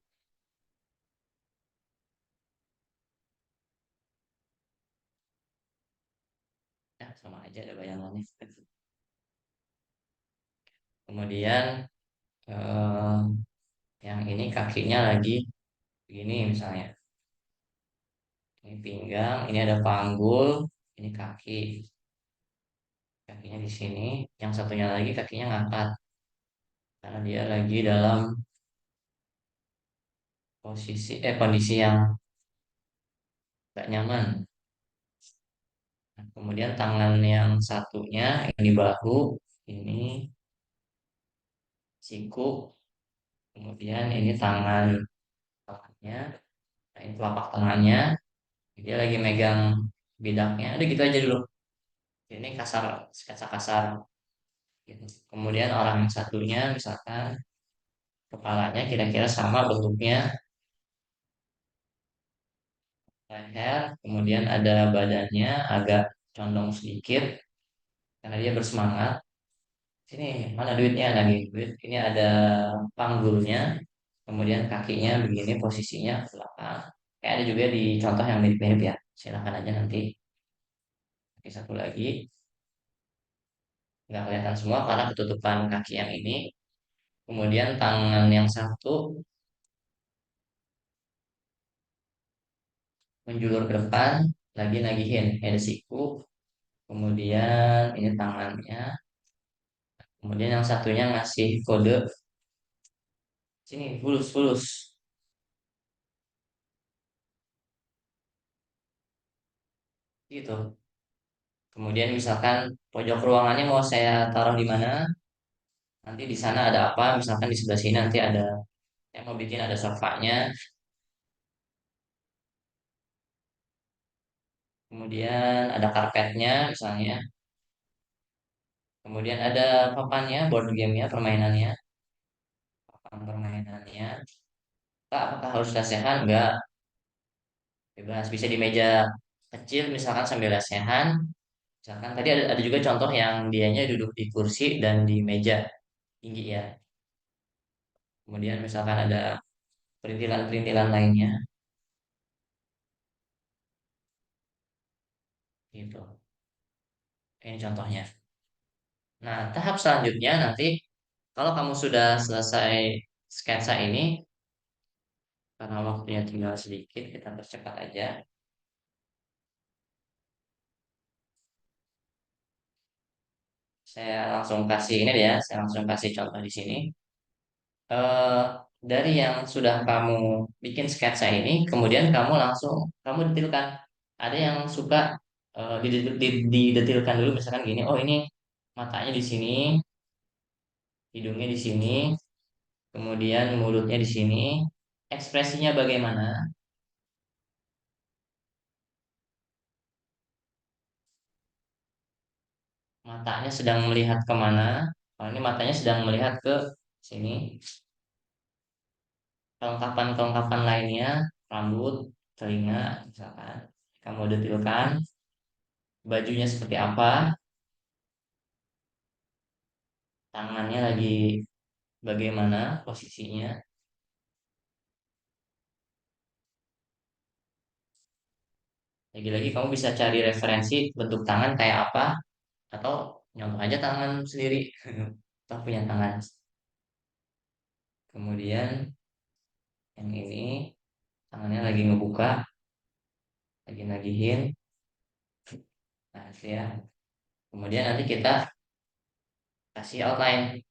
Ya, sama aja ada bayangannya. Kemudian eh, yang ini kakinya lagi begini misalnya. Ini pinggang, ini ada panggul, ini kaki. Kakinya di sini, yang satunya lagi kakinya ngangkat karena dia lagi dalam kondisi yang gak nyaman. Nah, kemudian tangan yang satunya yang di bahu ini siku, kemudian ini tangannya, nah ini telapak tangannya, dia lagi megang bidaknya. Udah gitu aja dulu. Ini kasar, sketsa kasar. Gitu. Kemudian orang yang satunya misalkan kepalanya kira-kira sama bentuknya leher, kemudian ada badannya agak condong sedikit karena dia bersemangat. Sini mana duitnya lagi duit? Ini ada panggulnya, kemudian kakinya begini posisinya ke belakang. Kayak ada juga di contoh yang mirip-mirip ya. Silakan aja nanti. Kaki satu lagi nggak kelihatan semua karena ketutupan kaki yang ini. Kemudian tangan yang satu menjulur ke depan, lagi nagihin ada siku. Kemudian ini tangannya. Kemudian yang satunya ngasih kode sini fulus fulus gitu. Kemudian misalkan pojok ruangannya mau saya taruh di mana? Nanti di sana ada apa? Misalkan di sebelah sini nanti ada yang mau bikin ada sofanya. Kemudian ada karpetnya misalnya. Kemudian ada papannya, board gamenya, permainannya, papan permainannya. Kak, apakah harus lesehan? Enggak, bebas. Bisa di meja kecil misalkan sambil lesehan. Misalkan tadi ada juga contoh yang dianya duduk di kursi dan di meja tinggi ya. Kemudian misalkan ada perintilan-perintilan lainnya gitu. Ini contohnya. Nah, tahap selanjutnya nanti kalau kamu sudah selesai sketsa ini, karena waktunya tinggal sedikit, kita percepat aja. Saya langsung kasih ini deh ya, saya langsung kasih contoh di sini. Eh, dari yang sudah kamu bikin sketsa ini, kemudian kamu detilkan. Ada yang suka didetilkan dulu, misalkan gini, oh ini matanya di sini, hidungnya di sini, kemudian mulutnya di sini, ekspresinya bagaimana? matanya sedang melihat kemana. Kalau ini matanya sedang melihat ke sini. Kelengkapan-kelengkapan lainnya, rambut, telinga, misalkan. Kamu detilkan, bajunya seperti apa, tangannya lagi bagaimana posisinya. Lagi-lagi kamu bisa cari referensi bentuk tangan kayak apa, atau nyontoh aja tangan sendiri. Atau punya tangan. Kemudian yang ini, tangannya lagi ngebuka, lagi nagihin. Nah, itu ya. Kemudian nanti kita kasih outline,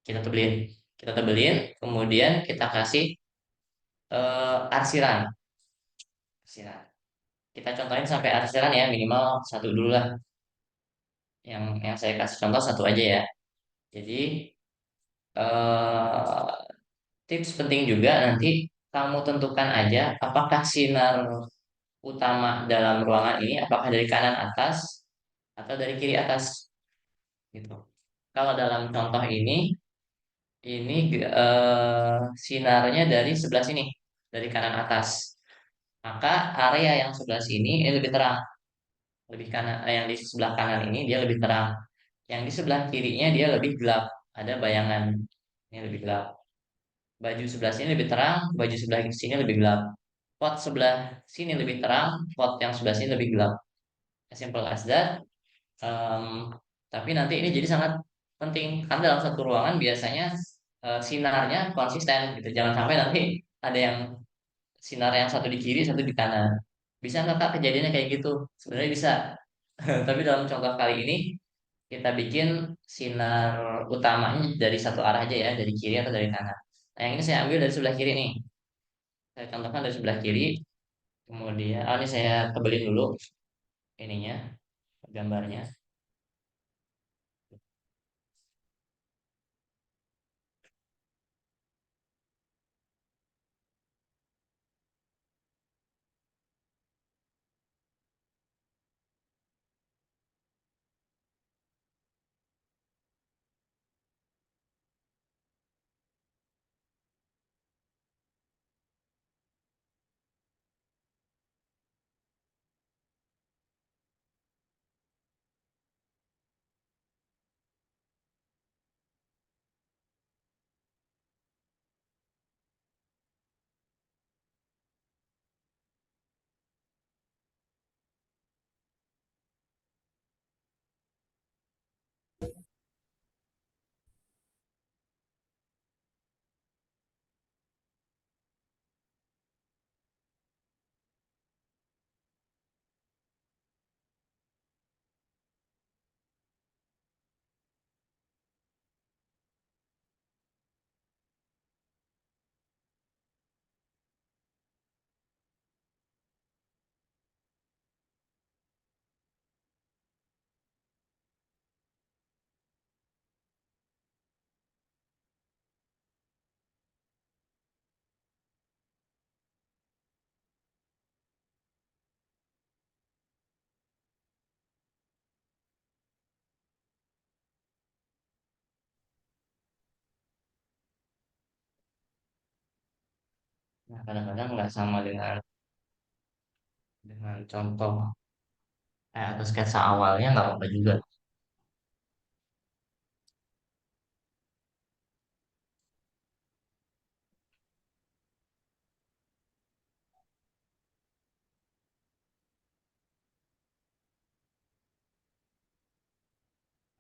kita tebelin. Kita tebelin, kemudian kita kasih arsiran. Arsiran. Kita contohin sampai arsiran ya, minimal satu dulu lah. Yang saya kasih contoh satu aja ya. Jadi eh, tips penting juga nanti kamu tentukan aja apakah sinar utama dalam ruangan ini apakah dari kanan atas atau dari kiri atas gitu. Kalau dalam contoh ini sinarnya dari sebelah sini, dari kanan atas. Maka area yang sebelah sini ini lebih terang, lebih kanan, yang di sebelah kanan ini dia lebih terang. Yang di sebelah kirinya dia lebih gelap, ada bayangan ini lebih gelap. Baju sebelah sini lebih terang, baju sebelah sini lebih gelap. Pot sebelah sini lebih terang, pot yang sebelah sini lebih gelap. As simple as that. Um, tapi nanti ini jadi sangat penting karena dalam satu ruangan biasanya sinarnya konsisten gitu. Jangan sampai nanti ada yang sinar yang satu di kiri, satu di kanan. Bisa nggak Kak kejadiannya kayak gitu? Sebenarnya bisa. Tapi dalam contoh kali ini kita bikin sinar utamanya dari satu arah aja ya, dari kiri atau dari kanan. Nah, yang ini saya ambil dari sebelah kiri nih. Saya contohkan dari sebelah kiri. Kemudian, ini saya tebelin dulu ininya, gambarnya. Nah, kadang-kadang nggak sama dengan contoh atau sketsa awalnya nggak apa-apa juga.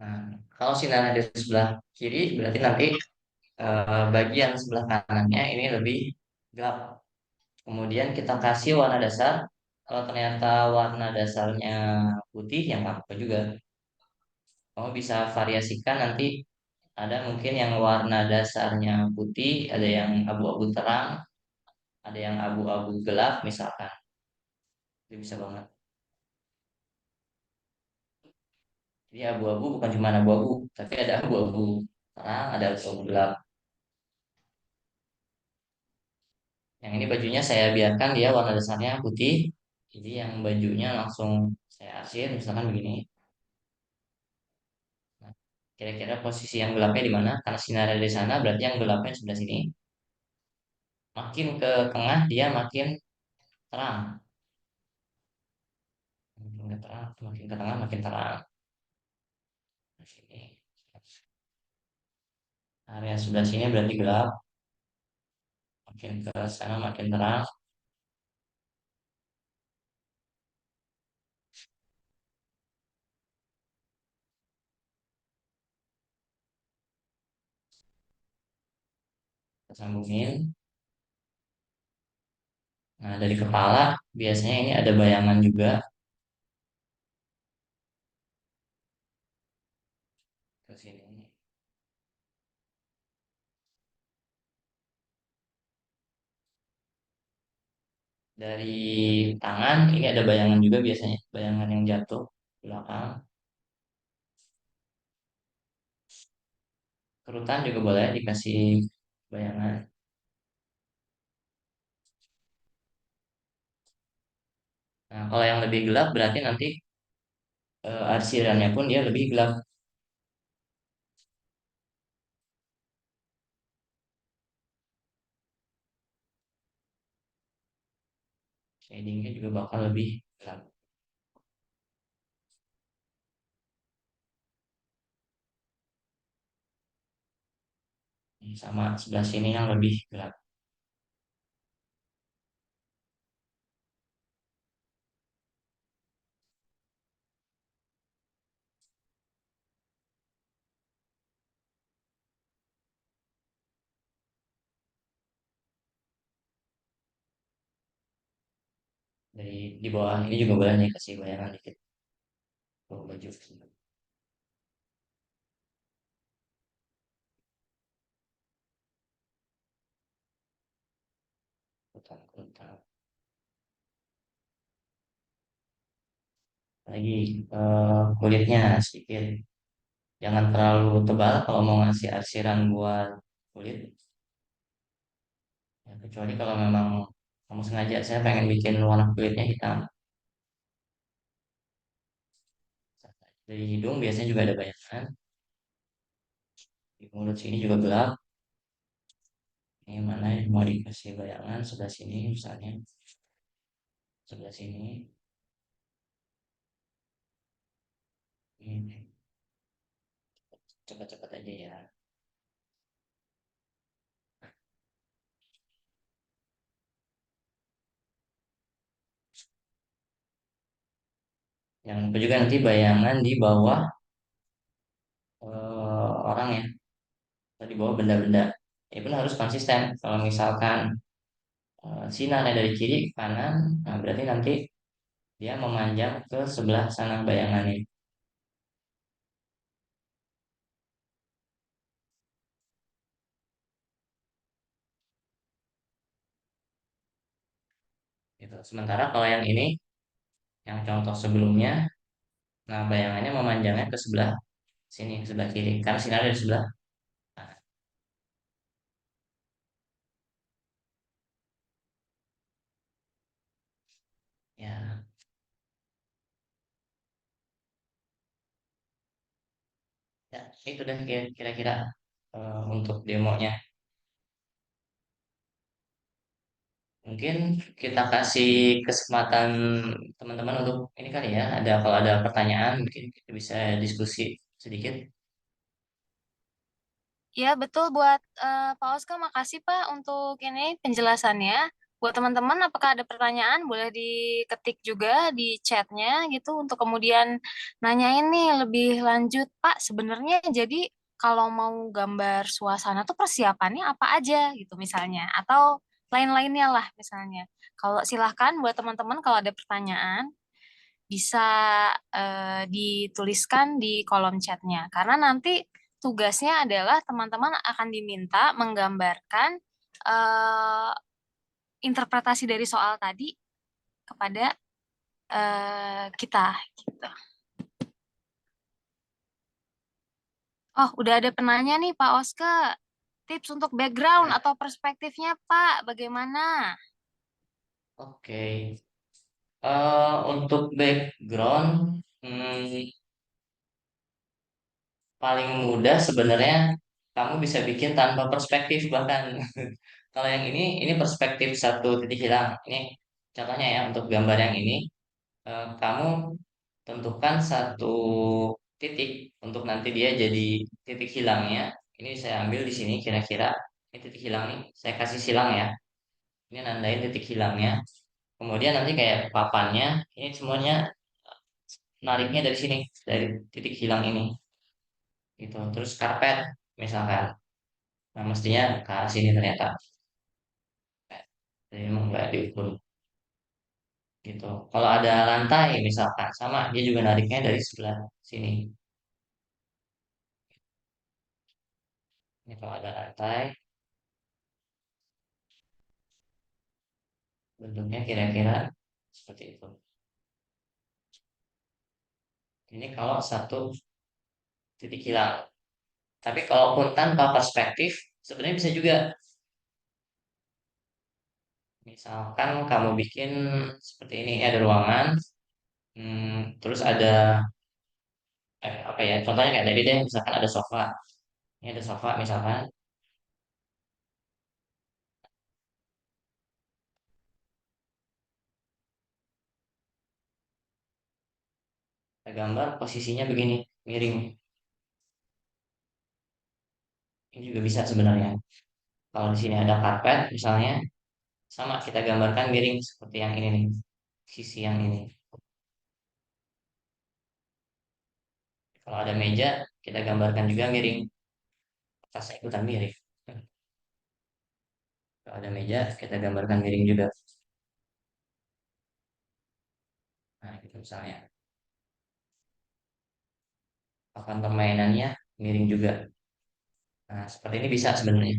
Nah, kalau sinarnya di sebelah kiri berarti nanti bagian sebelah kanannya ini lebih gelap. Kemudian kita kasih warna dasar. Kalau ternyata warna dasarnya putih, yang nggak apa juga. Kamu bisa variasikan nanti ada mungkin yang warna dasarnya putih, ada yang abu-abu terang, ada yang abu-abu gelap misalkan. Itu bisa banget. Jadi abu-abu bukan cuma abu-abu, tapi ada abu-abu terang, ada abu-abu gelap. Yang ini bajunya saya biarkan dia warna dasarnya putih. Jadi yang bajunya langsung saya arsir misalkan begini. Kira-kira posisi yang gelapnya di mana? Karena sinar ada di sana, berarti yang gelapnya sebelah sini. Makin ke tengah dia makin terang. Makin ke terang, makin ke tengah makin terang. Nah, sini. Area sebelah sini berarti gelap. Makin ke sana makin terang. Kita sambungin. Nah, dari kepala biasanya ini ada bayangan juga ke sini. Dari tangan ini ada bayangan juga biasanya, bayangan yang jatuh ke belakang. Kerutan juga boleh dikasih bayangan. Nah, kalau yang lebih gelap berarti nanti arsirannya pun dia lebih gelap. Shadingnya juga bakal lebih gelap. Sama sebelah sini yang lebih gelap. Dari di bawah ini juga boleh nih kasih bayangan dikit. Bawah baju. Kerutan. Lagi kulitnya sedikit. Jangan terlalu tebal kalau mau ngasih arsiran buat kulit. Ya, kecuali kalau memang kamu sengaja, saya pengen bikin warna kulitnya hitam. Dari hidung biasanya juga ada bayangan. Di mulut sini juga gelap. Ini mana yang mau dikasih bayangan? Sebelah sini misalnya. Sebelah sini. Ini cepat-cepat aja ya. Jangan lupa juga nanti bayangan di bawah orang ya. Atau di bawah benda-benda. Ini pun harus konsisten. Kalau misalkan sinarnya dari kiri ke kanan, nah berarti nanti dia memanjang ke sebelah sana bayangannya. Gitu. Sementara kalau yang ini, yang contoh sebelumnya, nah bayangannya memanjangnya ke sebelah sini, ke sebelah kiri. Karena sinar dari sebelah kanan. Ya, ya itu deh kira-kira untuk demonya. Mungkin kita kasih kesempatan teman-teman untuk ini kali ya. Ada kalau ada pertanyaan, mungkin kita bisa diskusi sedikit. Ya, betul buat Pak Oska. Makasih Pak untuk ini penjelasannya. Buat teman-teman, apakah ada pertanyaan? Boleh diketik juga di chatnya gitu untuk kemudian nanyain nih lebih lanjut. Pak, sebenarnya jadi kalau mau gambar suasana tuh persiapannya apa aja gitu misalnya. Atau lain-lainnya lah misalnya. Kalau silahkan buat teman-teman kalau ada pertanyaan bisa dituliskan di kolom chatnya. Karena nanti tugasnya adalah teman-teman akan diminta menggambarkan eh, interpretasi dari soal tadi kepada kita. Gitu. Oh, udah ada penanya nih Pak Oska. Tips untuk background Ya, atau perspektifnya Pak, bagaimana? oke. Untuk background, paling mudah sebenarnya kamu bisa bikin tanpa perspektif bahkan. Kalau yang ini perspektif satu titik hilang. Ini contohnya ya untuk gambar yang ini, kamu tentukan satu titik untuk nanti dia jadi titik hilangnya. Ini saya ambil di sini kira-kira ini titik hilang nih. Saya kasih silang ya. Ini nandain titik hilangnya. Kemudian nanti kayak papannya ini semuanya nariknya dari sini, dari titik hilang ini gitu. Terus karpet misalkan. Nah, mestinya ke arah sini ternyata. Jadi emang nggak diukur gitu. Kalau ada lantai misalkan sama, dia juga nariknya dari sebelah sini. Ini kalau ada lantai, bentuknya kira-kira seperti itu. Ini kalau satu titik hilang. Tapi kalaupun tanpa perspektif, sebenarnya bisa juga. Misalkan kamu bikin seperti ini, ada ruangan, terus ada apa ya? Contohnya kayak tadi deh, misalkan ada sofa. Ini ada sofa misalkan, ada gambar posisinya begini, miring. Ini juga bisa sebenarnya. Kalau di sini ada karpet misalnya, sama kita gambarkan miring seperti yang ini nih, sisi yang ini. Kalau ada meja, kita gambarkan juga miring, atasnya ikutan miring. Kalau ada meja, kita gambarkan miring juga. Nah, gitu misalnya. Papan permainannya miring juga. Nah, seperti ini bisa sebenarnya.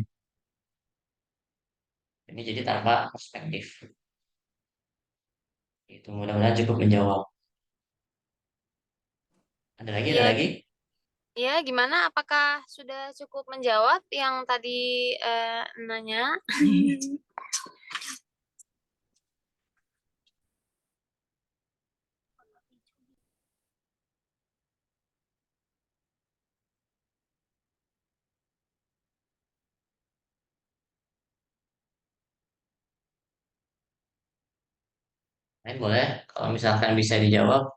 Ini jadi tanpa perspektif. Itu mudah-mudahan cukup menjawab. Ada lagi, ada Iya, lagi. iya, gimana? Apakah sudah cukup menjawab yang tadi nanya? Lain boleh. Kalau misalkan bisa dijawab,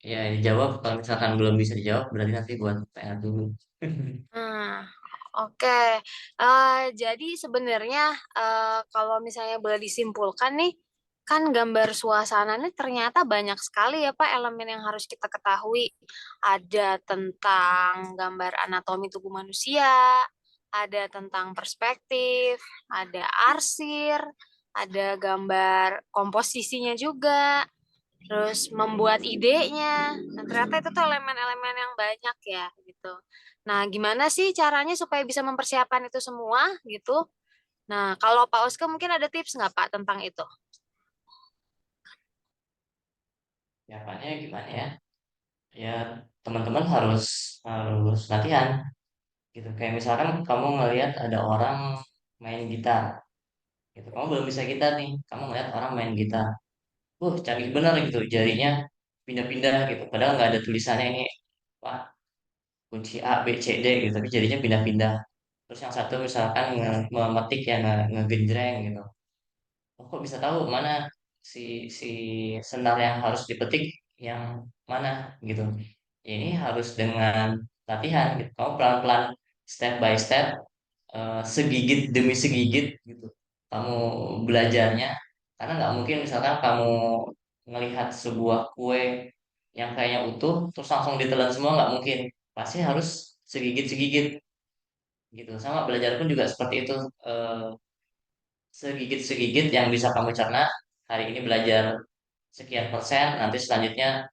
ya dijawab. Kalau misalkan belum bisa dijawab, berarti nanti buat PR dulu. Hmm, oke. Jadi sebenarnya kalau misalnya boleh disimpulkan nih, kan gambar suasana ini ternyata banyak sekali ya Pak elemen yang harus kita ketahui. Ada tentang gambar anatomi tubuh manusia, ada tentang perspektif, ada arsir, ada gambar komposisinya juga, terus membuat idenya. Nah, ternyata itu tuh elemen-elemen yang banyak ya gitu. Nah, gimana sih caranya supaya bisa mempersiapkan itu semua gitu? Nah, kalau Pak Oska mungkin ada tips nggak Pak tentang itu? Ya, apanya gimana ya? Ya, teman-teman harus harus latihan gitu. Kayak misalkan kamu ngelihat ada orang main gitar, gitu. Kamu belum bisa gitar nih, kamu ngeliat orang main gitar. Canggih bener gitu, jarinya pindah-pindah gitu. Padahal nggak ada tulisannya ini, wah, kunci A, B, C, D gitu. Tapi jadinya pindah-pindah. Terus yang satu misalkan memetik ya, ngegenjreng gitu. Oh, kok bisa tahu mana si si senar yang harus dipetik yang mana gitu. Ini harus dengan latihan gitu. Kamu pelan-pelan, step by step, segigit demi segigit gitu. Kamu belajarnya, karena nggak mungkin misalkan kamu ngelihat sebuah kue yang kayaknya utuh terus langsung ditelan semua, nggak mungkin. Pasti harus segigit-segigit gitu. Sama belajar pun juga seperti itu. eh, Segigit-segigit yang bisa kamu cerna. Hari ini belajar sekian persen, nanti selanjutnya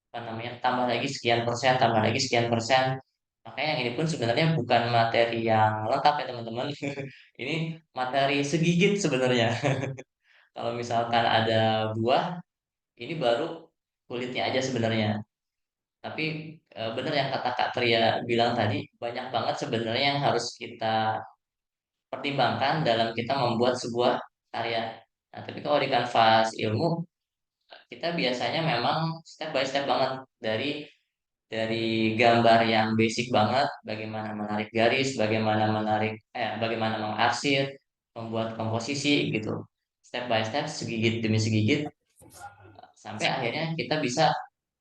apa namanya, tambah lagi sekian persen, tambah lagi sekian persen. Makanya yang ini pun sebenarnya bukan materi yang lengkap ya teman-teman. Ini materi segigit sebenarnya. Kalau misalkan ada buah, ini baru kulitnya aja sebenarnya. Tapi benar yang kata Kak Tria bilang tadi, banyak banget sebenarnya yang harus kita pertimbangkan dalam kita membuat sebuah karya. Nah, tapi kalau di kanvas ilmu, kita biasanya memang step by step banget dari dari gambar yang basic banget, bagaimana menarik garis, bagaimana mengarsir, membuat komposisi gitu, step by step, segigit demi segigit, sampai akhirnya kita bisa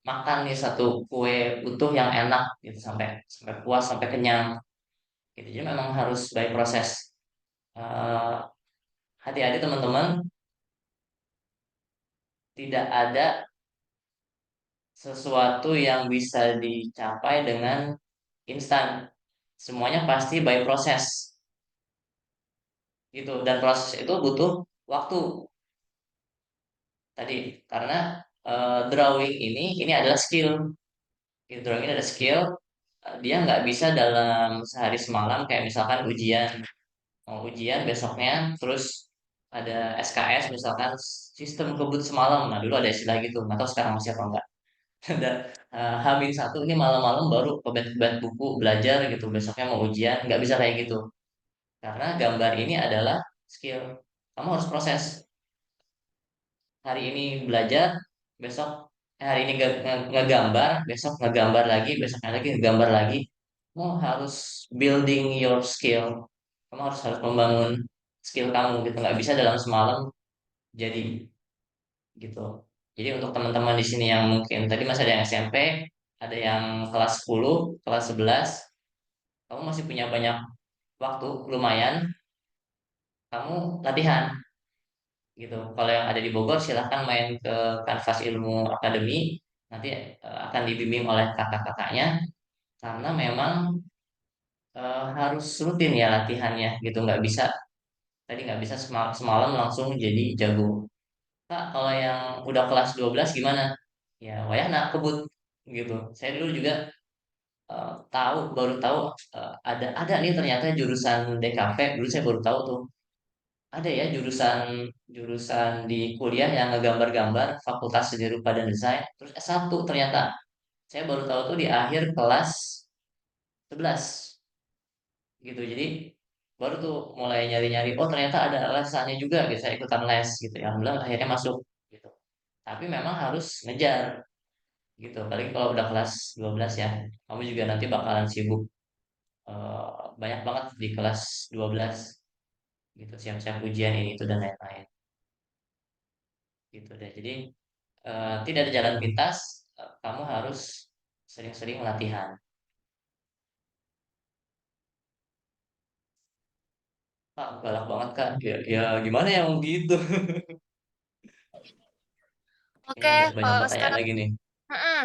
makan nih satu kue utuh yang enak gitu, sampai sampai puas, sampai kenyang gitu. Jadi memang harus by proses. Eh, Hati-hati teman-teman, tidak ada sesuatu yang bisa dicapai dengan instan. Semuanya pasti by proses gitu, dan proses itu butuh waktu tadi, karena drawing ini adalah skill. Gitu, drawing ini adalah skill. Dia nggak bisa dalam sehari semalam, kayak misalkan ujian, mau ujian besoknya terus ada SKS misalkan, sistem kebut semalam. Nah, dulu ada istilah gitu, nggak tahu sekarang masih apa enggak. Ada Hamin satu ini malam-malam baru kebet-kebet buku belajar gitu, besoknya mau ujian. Nggak bisa kayak gitu, karena gambar ini adalah skill. Kamu harus proses. Hari ini belajar, besok hari ini ngegambar, besok ngegambar lagi, besoknya lagi ngegambar lagi. Kamu harus building your skill. Kamu harus membangun skill kamu gitu. Nggak bisa dalam semalam jadi gitu. Jadi untuk teman-teman di sini yang mungkin tadi masih ada yang SMP, ada yang kelas 10, kelas 11, kamu masih punya banyak waktu, lumayan, kamu latihan gitu. Kalau yang ada di Bogor silahkan main ke Kanvas Ilmu Akademi, nanti akan dibimbing oleh kakak-kakaknya, karena memang harus rutin ya latihannya gitu. Nggak bisa semalam langsung jadi jago. Kak, kalau yang udah kelas 12 gimana? Ya wayahna kebut gitu. Saya dulu juga baru tahu ada nih ternyata jurusan DKV. Dulu saya baru tahu tuh ada ya jurusan jurusan di kuliah yang ngegambar-gambar, Fakultas Seni Rupa dan Desain. Terus S1 ternyata. Saya baru tahu tuh di akhir kelas 11 gitu. Jadi baru tuh mulai nyari-nyari, oh ternyata ada lesannya juga gitu. Saya ikutan les gitu. Ya alhamdulillah akhirnya masuk gitu. Tapi memang harus ngejar gitu. Apalagi kalau udah kelas 12 ya. Kamu juga nanti bakalan sibuk, eh, banyak banget di kelas 12 gitu. Siap-siap ujian ini itu dan lain-lain gitu deh. Jadi tidak ada jalan pintas, kamu harus sering-sering latihan. Kak, galak banget kak. Ya, ya gimana ya mau gitu. Oke, Kayaknya ada Pak banyak Oscar. pertanyaan lagi nih.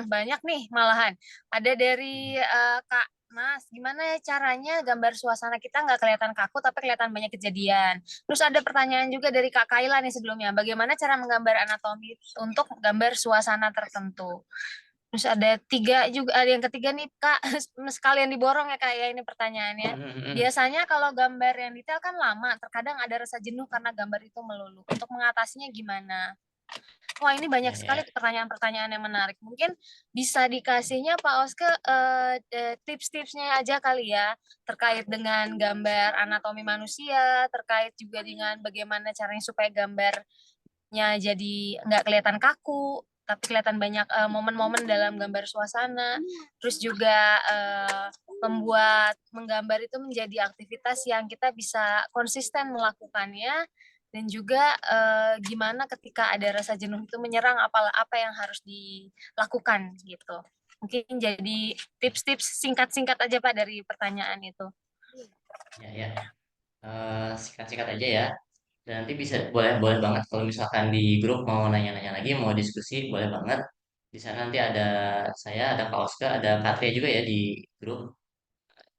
Banyak nih malahan. Ada dari Kak Mas, gimana ya caranya gambar suasana kita nggak kelihatan kaku tapi kelihatan banyak kejadian. Terus ada pertanyaan juga dari Kak Kaila nih sebelumnya, bagaimana cara menggambar anatomi untuk gambar suasana tertentu. Terus ada tiga juga, ada yang ketiga nih Kak, sekalian diborong ya Kak ya ini pertanyaannya. Biasanya kalau gambar yang detail kan lama, terkadang ada rasa jenuh karena gambar itu melulu. Untuk mengatasinya gimana? Wah, ini banyak Ya, sekali ya. pertanyaan-pertanyaan yang menarik. Mungkin bisa dikasihnya Pak Oske tips-tipsnya aja kali ya, terkait dengan gambar anatomi manusia, terkait juga dengan bagaimana caranya supaya gambarnya jadi nggak kelihatan kaku, tapi kelihatan banyak momen-momen dalam gambar suasana. Terus juga membuat menggambar itu menjadi aktivitas yang kita bisa konsisten melakukannya, dan juga gimana ketika ada rasa jenuh itu menyerang, apa apa yang harus dilakukan gitu. Mungkin jadi tips-tips singkat-singkat aja Pak dari pertanyaan itu. Ya, ya. Singkat-singkat aja ya. Dan nanti bisa, boleh boleh banget kalau misalkan di grup mau nanya-nanya lagi, mau diskusi, boleh banget. Di sana nanti ada saya, ada Kak Oska, ada Katria juga ya di grup.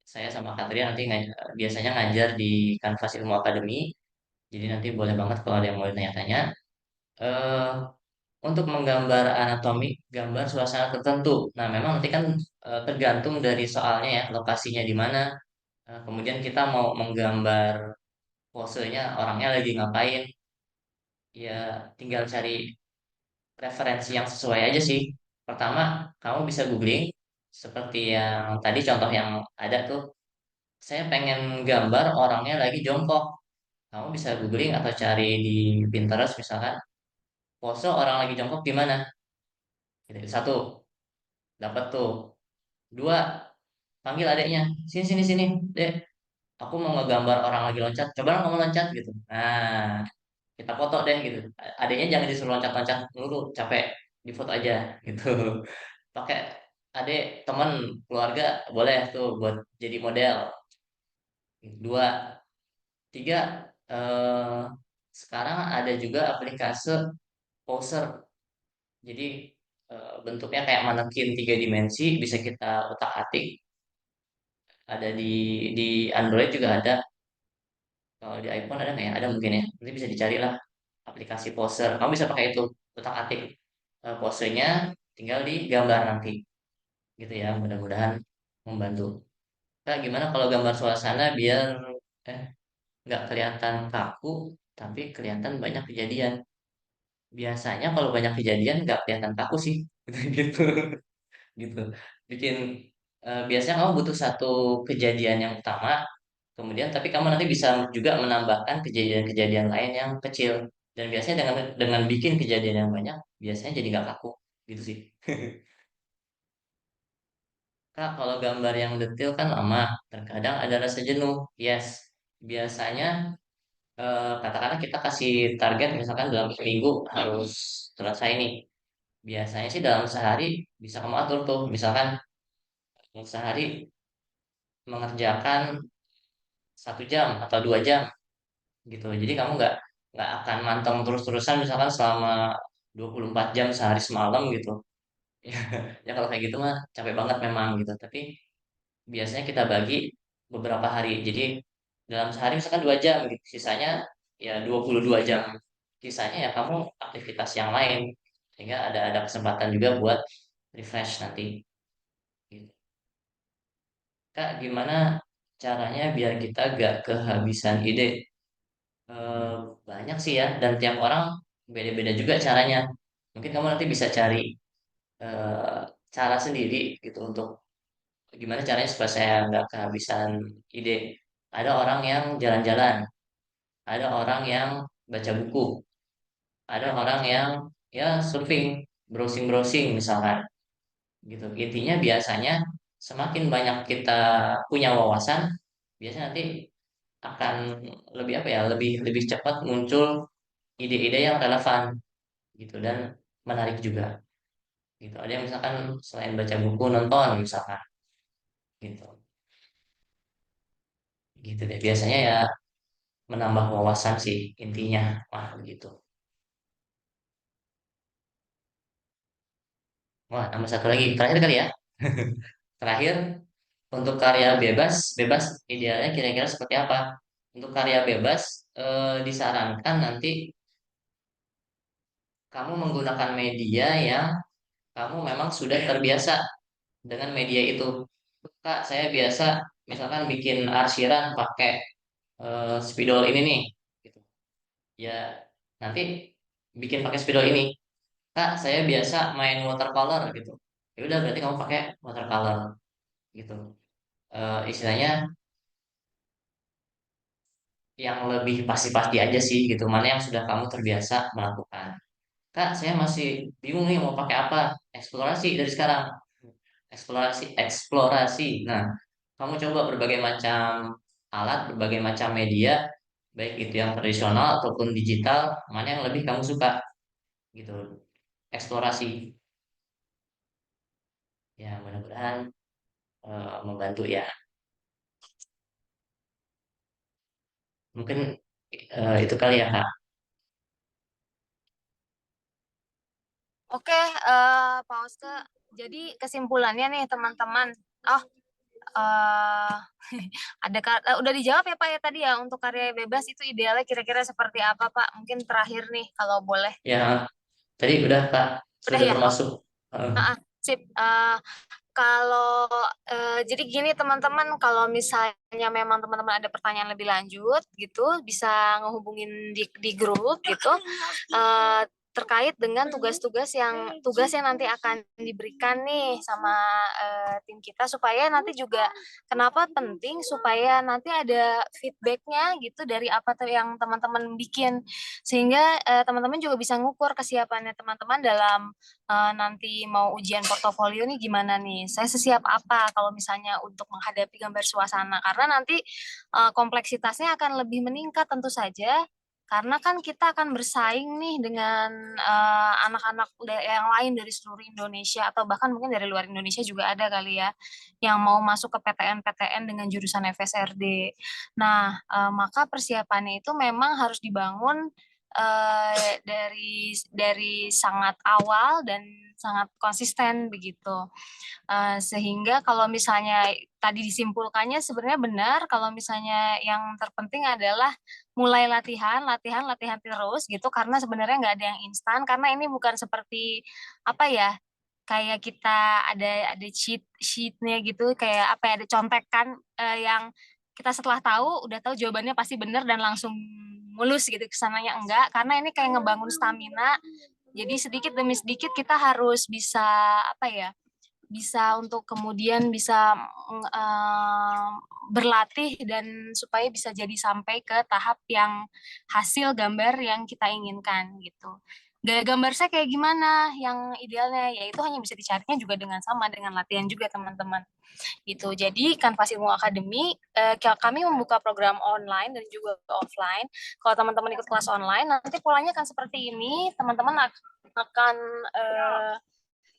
Saya sama Katria nanti biasanya ngajar di Kanvas Ilmu Akademi. Jadi nanti boleh banget kalau ada yang mau tanya-tanya. eh untuk menggambar anatomi, gambar suasana tertentu. Nah, memang nanti kan tergantung dari soalnya ya, lokasinya di mana. Kemudian kita mau menggambar posenya, orangnya lagi ngapain. Ya, tinggal cari referensi yang sesuai aja sih. Pertama, kamu bisa googling seperti yang tadi contoh yang ada tuh. Saya pengen gambar orangnya lagi jongkok. Kamu bisa googling atau cari di Pinterest misalkan, pose orang lagi jongkok gimana? Gitu. Satu, dapat tuh. Dua, panggil adiknya, sini sini sini, dek, aku mau ngegambar orang lagi loncat, coba dong kamu loncat gitu. Nah, kita foto deh gitu. Adiknya jangan disuruh loncat-loncat dulu, capek, difoto aja gitu. Pakai adik, teman, keluarga boleh tuh buat jadi model. Dua, tiga, eh, sekarang ada juga aplikasi poser. Jadi bentuknya kayak manekin 3 dimensi, bisa kita utak-atik. Ada di Android juga ada. Kalau di iPhone ada nggak ya? Ada mungkin ya. Nanti bisa dicari lah aplikasi poser. Kamu bisa pakai itu, utak-atik posenya, tinggal digambar nanti. Gitu ya. Mudah-mudahan membantu. Kak, gimana kalau gambar suasana biar eh nggak kelihatan kaku, tapi kelihatan banyak kejadian. Biasanya kalau banyak kejadian nggak kelihatan kaku sih. Gitu. Gitu. Bikin biasanya kamu butuh satu kejadian yang utama, kemudian tapi kamu nanti bisa juga menambahkan kejadian-kejadian lain yang kecil. Dan biasanya dengan bikin kejadian yang banyak, biasanya jadi nggak kaku, gitu sih. Kak, kalau gambar yang detail kan lama, terkadang ada rasa jenuh. Yes, biasanya katakanlah kita kasih target misalkan dalam seminggu harus selesai nih. Biasanya sih dalam sehari bisa kamu atur tuh, misalkan sehari mengerjakan 1 jam atau 2 jam gitu. Jadi kamu nggak akan manteng terus-terusan misalkan selama 24 jam sehari semalam gitu. Ya kalau kayak gitu mah capek banget memang gitu. Tapi biasanya kita bagi beberapa hari. Jadi dalam sehari misalkan 2 jam gitu. Sisanya ya 22 jam. Sisanya ya kamu aktivitas yang lain. Sehingga ada kesempatan juga buat refresh nanti. Gitu. Kak, gimana caranya biar kita gak kehabisan ide? Eh, Banyak sih ya, dan tiap orang beda-beda juga caranya. Mungkin kamu nanti bisa cari eh, cara sendiri gitu untuk gimana caranya supaya saya nggak kehabisan ide. Ada orang yang jalan-jalan, ada orang yang baca buku, ada orang yang ya surfing, browsing-browsing misalkan. Gitu. Intinya biasanya semakin banyak kita punya wawasan, biasanya nanti akan lebih apa ya, lebih lebih cepat muncul ide-ide yang relevan gitu dan menarik juga gitu. Ada yang misalkan selain baca buku nonton misalkan gitu. Gitu deh biasanya ya, menambah wawasan sih intinya wah begitu. Wah, tambah satu lagi terakhir kali ya. Terakhir, untuk karya bebas, bebas idealnya kira-kira seperti apa? Untuk karya bebas disarankan nanti kamu menggunakan media yang kamu memang sudah terbiasa dengan media itu. Kak, saya biasa misalkan bikin arsiran pakai spidol ini nih. Gitu. Ya, nanti bikin pakai spidol ini. Kak, saya biasa main watercolor gitu. Ya udah berarti kamu pakai watercolor gitu. Istilahnya yang lebih pasti-pasti aja sih gitu. Mana yang sudah kamu terbiasa melakukan. Kak, saya masih bingung nih mau pakai apa. Eksplorasi dari sekarang. Eksplorasi, eksplorasi. Nah, kamu coba berbagai macam alat, berbagai macam media, baik itu yang tradisional ataupun digital, mana yang lebih kamu suka gitu. Eksplorasi. Ya, mudah-mudahan membantu ya. Mungkin itu kali ya, Kak. Oke, Pak Oske. Jadi kesimpulannya nih teman-teman. Oh, eh udah dijawab ya Pak ya tadi ya untuk karya bebas itu idealnya kira-kira seperti apa Pak? Mungkin terakhir nih kalau boleh. Ya, tadi udah, Kak. Udah Sudah ya? Oh, termasuk. sip. Kalau jadi gini teman-teman, kalau misalnya memang teman-teman ada pertanyaan lebih lanjut gitu, bisa ngehubungin di grup gitu. Eh, terkait dengan tugas yang nanti akan diberikan nih sama tim kita, supaya nanti juga kenapa penting supaya nanti ada feedbacknya gitu dari apa tuh yang teman-teman bikin, sehingga teman-teman juga bisa ngukur kesiapannya teman-teman dalam nanti mau ujian portofolio nih gimana nih, saya sesiap apa kalau misalnya untuk menghadapi gambar suasana, karena nanti kompleksitasnya akan lebih meningkat tentu saja, karena kan kita akan bersaing nih dengan anak-anak yang lain dari seluruh Indonesia, atau bahkan mungkin dari luar Indonesia juga ada kali ya, yang mau masuk ke PTN-PTN dengan jurusan FSRD. Nah, maka persiapannya itu memang harus dibangun dari sangat awal dan sangat konsisten begitu. Sehingga kalau misalnya tadi disimpulkannya sebenarnya benar, kalau misalnya yang terpenting adalah mulai latihan, latihan, latihan terus gitu, karena sebenarnya nggak ada yang instan, karena ini bukan seperti apa ya, kayak kita ada cheat sheetnya gitu, kayak apa ya, ada contekan yang kita setelah tahu udah tahu jawabannya pasti benar dan langsung mulus gitu kesananya, enggak, karena ini kayak ngebangun stamina, jadi sedikit demi sedikit kita harus bisa apa ya, bisa untuk kemudian bisa berlatih dan supaya bisa jadi sampai ke tahap yang hasil gambar yang kita inginkan gitu. Gaya gambar saya kayak gimana yang idealnya, ya itu hanya bisa dicarinya juga dengan sama dengan latihan juga teman-teman gitu. Jadi Kanvas Ilmu Akademi kami membuka program online dan juga offline. Kalau teman-teman ikut kelas online nanti polanya akan seperti ini, teman-teman akan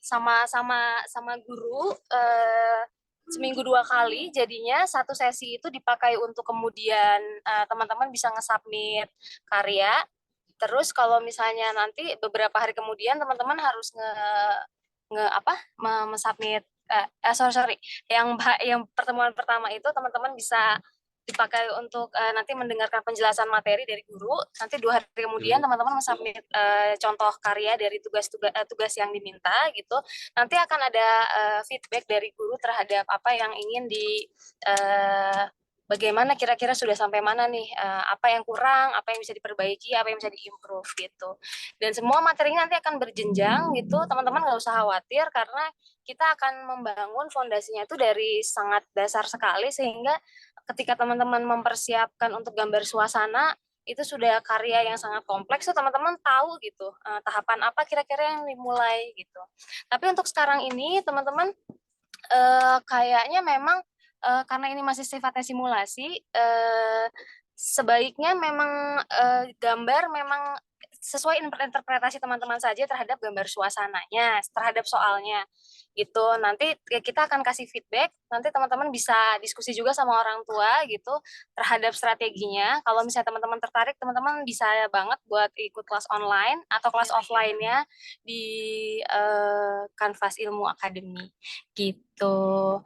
sama guru seminggu 2 kali, jadinya satu sesi itu dipakai untuk kemudian teman-teman bisa nge-submit karya. Terus kalau misalnya nanti beberapa hari kemudian teman-teman harus nge apa submit sorry, yang pertemuan pertama itu teman-teman bisa dipakai untuk nanti mendengarkan penjelasan materi dari guru. Nanti 2 hari kemudian teman-teman mensubmit contoh karya dari tugas yang diminta gitu. Nanti akan ada feedback dari guru terhadap apa yang ingin bagaimana kira-kira sudah sampai mana nih, apa yang kurang, apa yang bisa diperbaiki, apa yang bisa diimprove gitu. Dan semua materinya nanti akan berjenjang gitu, teman-teman nggak usah khawatir karena kita akan membangun fondasinya itu dari sangat dasar sekali, sehingga ketika teman-teman mempersiapkan untuk gambar suasana itu sudah karya yang sangat kompleks tuh teman-teman tahu gitu tahapan apa kira-kira yang dimulai gitu. Tapi untuk sekarang ini teman-teman kayaknya memang karena ini masih sifatnya simulasi, sebaiknya memang gambar memang sesuai interpretasi teman-teman saja terhadap gambar suasananya, terhadap soalnya gitu. Nanti kita akan kasih feedback, nanti teman-teman bisa diskusi juga sama orang tua gitu terhadap strateginya. Kalau misalnya teman-teman tertarik, teman-teman bisa banget buat ikut kelas online atau kelas offline-nya di Kanvas Ilmu Akademi gitu.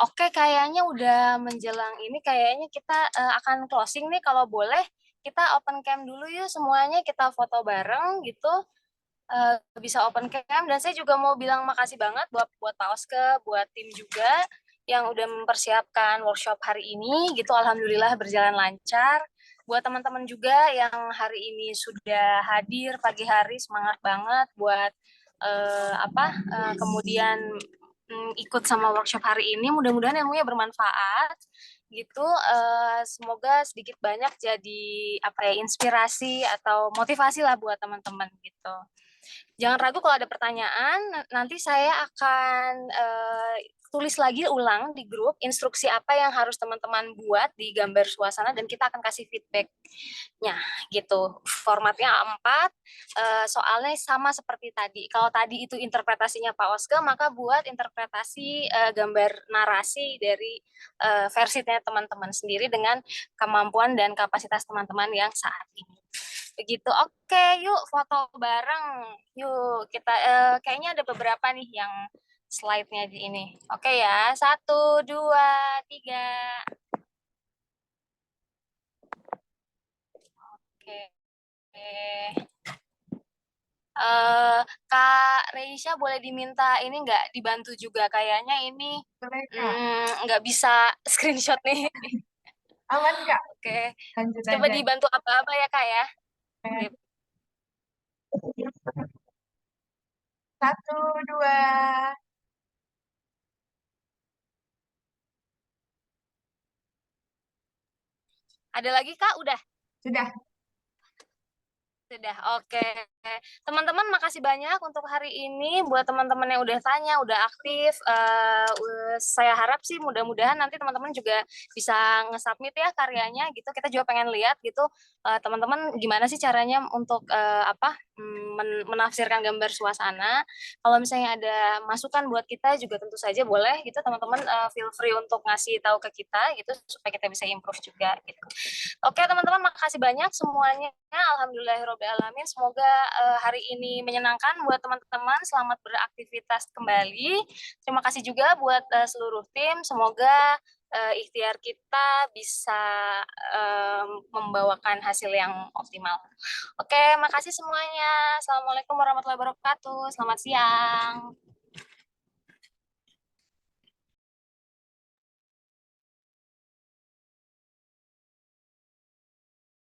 Oke, kayaknya udah menjelang ini, kayaknya kita akan closing nih. Kalau boleh, kita open cam dulu yuk semuanya, kita foto bareng gitu. Bisa open cam, dan saya juga mau bilang makasih banget buat Pak Oske, buat tim juga yang udah mempersiapkan workshop hari ini gitu. Alhamdulillah berjalan lancar. Buat teman-teman juga yang hari ini sudah hadir pagi hari, semangat banget buat kemudian ikut sama workshop hari ini. Mudah-mudahan ilmunya bermanfaat gitu. Semoga sedikit banyak jadi inspirasi atau motivasi lah buat teman-teman gitu. Jangan ragu kalau ada pertanyaan, nanti saya akan tulis lagi ulang di grup instruksi apa yang harus teman-teman buat di gambar suasana, dan kita akan kasih feedbacknya gitu. Formatnya A4, soalnya sama seperti tadi. Kalau tadi itu interpretasinya Pak Oske, maka buat interpretasi gambar narasi dari versinya teman-teman sendiri dengan kemampuan dan kapasitas teman-teman yang saat ini. Begitu. Oke, yuk foto bareng. Yuk kita kayaknya ada beberapa nih yang slide-nya di ini. Oke ya, 1, 2, 3. Oke. Kak Reisha boleh diminta ini nggak dibantu juga, kayaknya ini nggak bisa screenshot nih. Aman Kak, Oke, lanjut coba aja. dibantu apa-apa ya Kak ya. Satu, dua. Ada lagi Kak? Udah? Sudah. Sudah, oke. Teman-teman, makasih banyak untuk hari ini. Buat teman-teman yang udah tanya, udah aktif. Saya harap sih mudah-mudahan nanti teman-teman juga bisa nge-submit ya karyanya gitu. Kita juga pengen lihat gitu, teman-teman gimana sih caranya untuk menafsirkan gambar suasana. Kalau misalnya ada masukan buat kita juga tentu saja boleh gitu teman-teman, feel free untuk ngasih tahu ke kita gitu supaya kita bisa improve juga gitu. Oke teman-teman, makasih banyak semuanya. Alhamdulillahirobbilalamin. Semoga hari ini menyenangkan buat teman-teman. Selamat beraktivitas kembali. Terima kasih juga buat seluruh tim. Semoga ikhtiar kita bisa membawakan hasil yang optimal. Oke, makasih semuanya. Assalamualaikum warahmatullahi wabarakatuh. Selamat siang.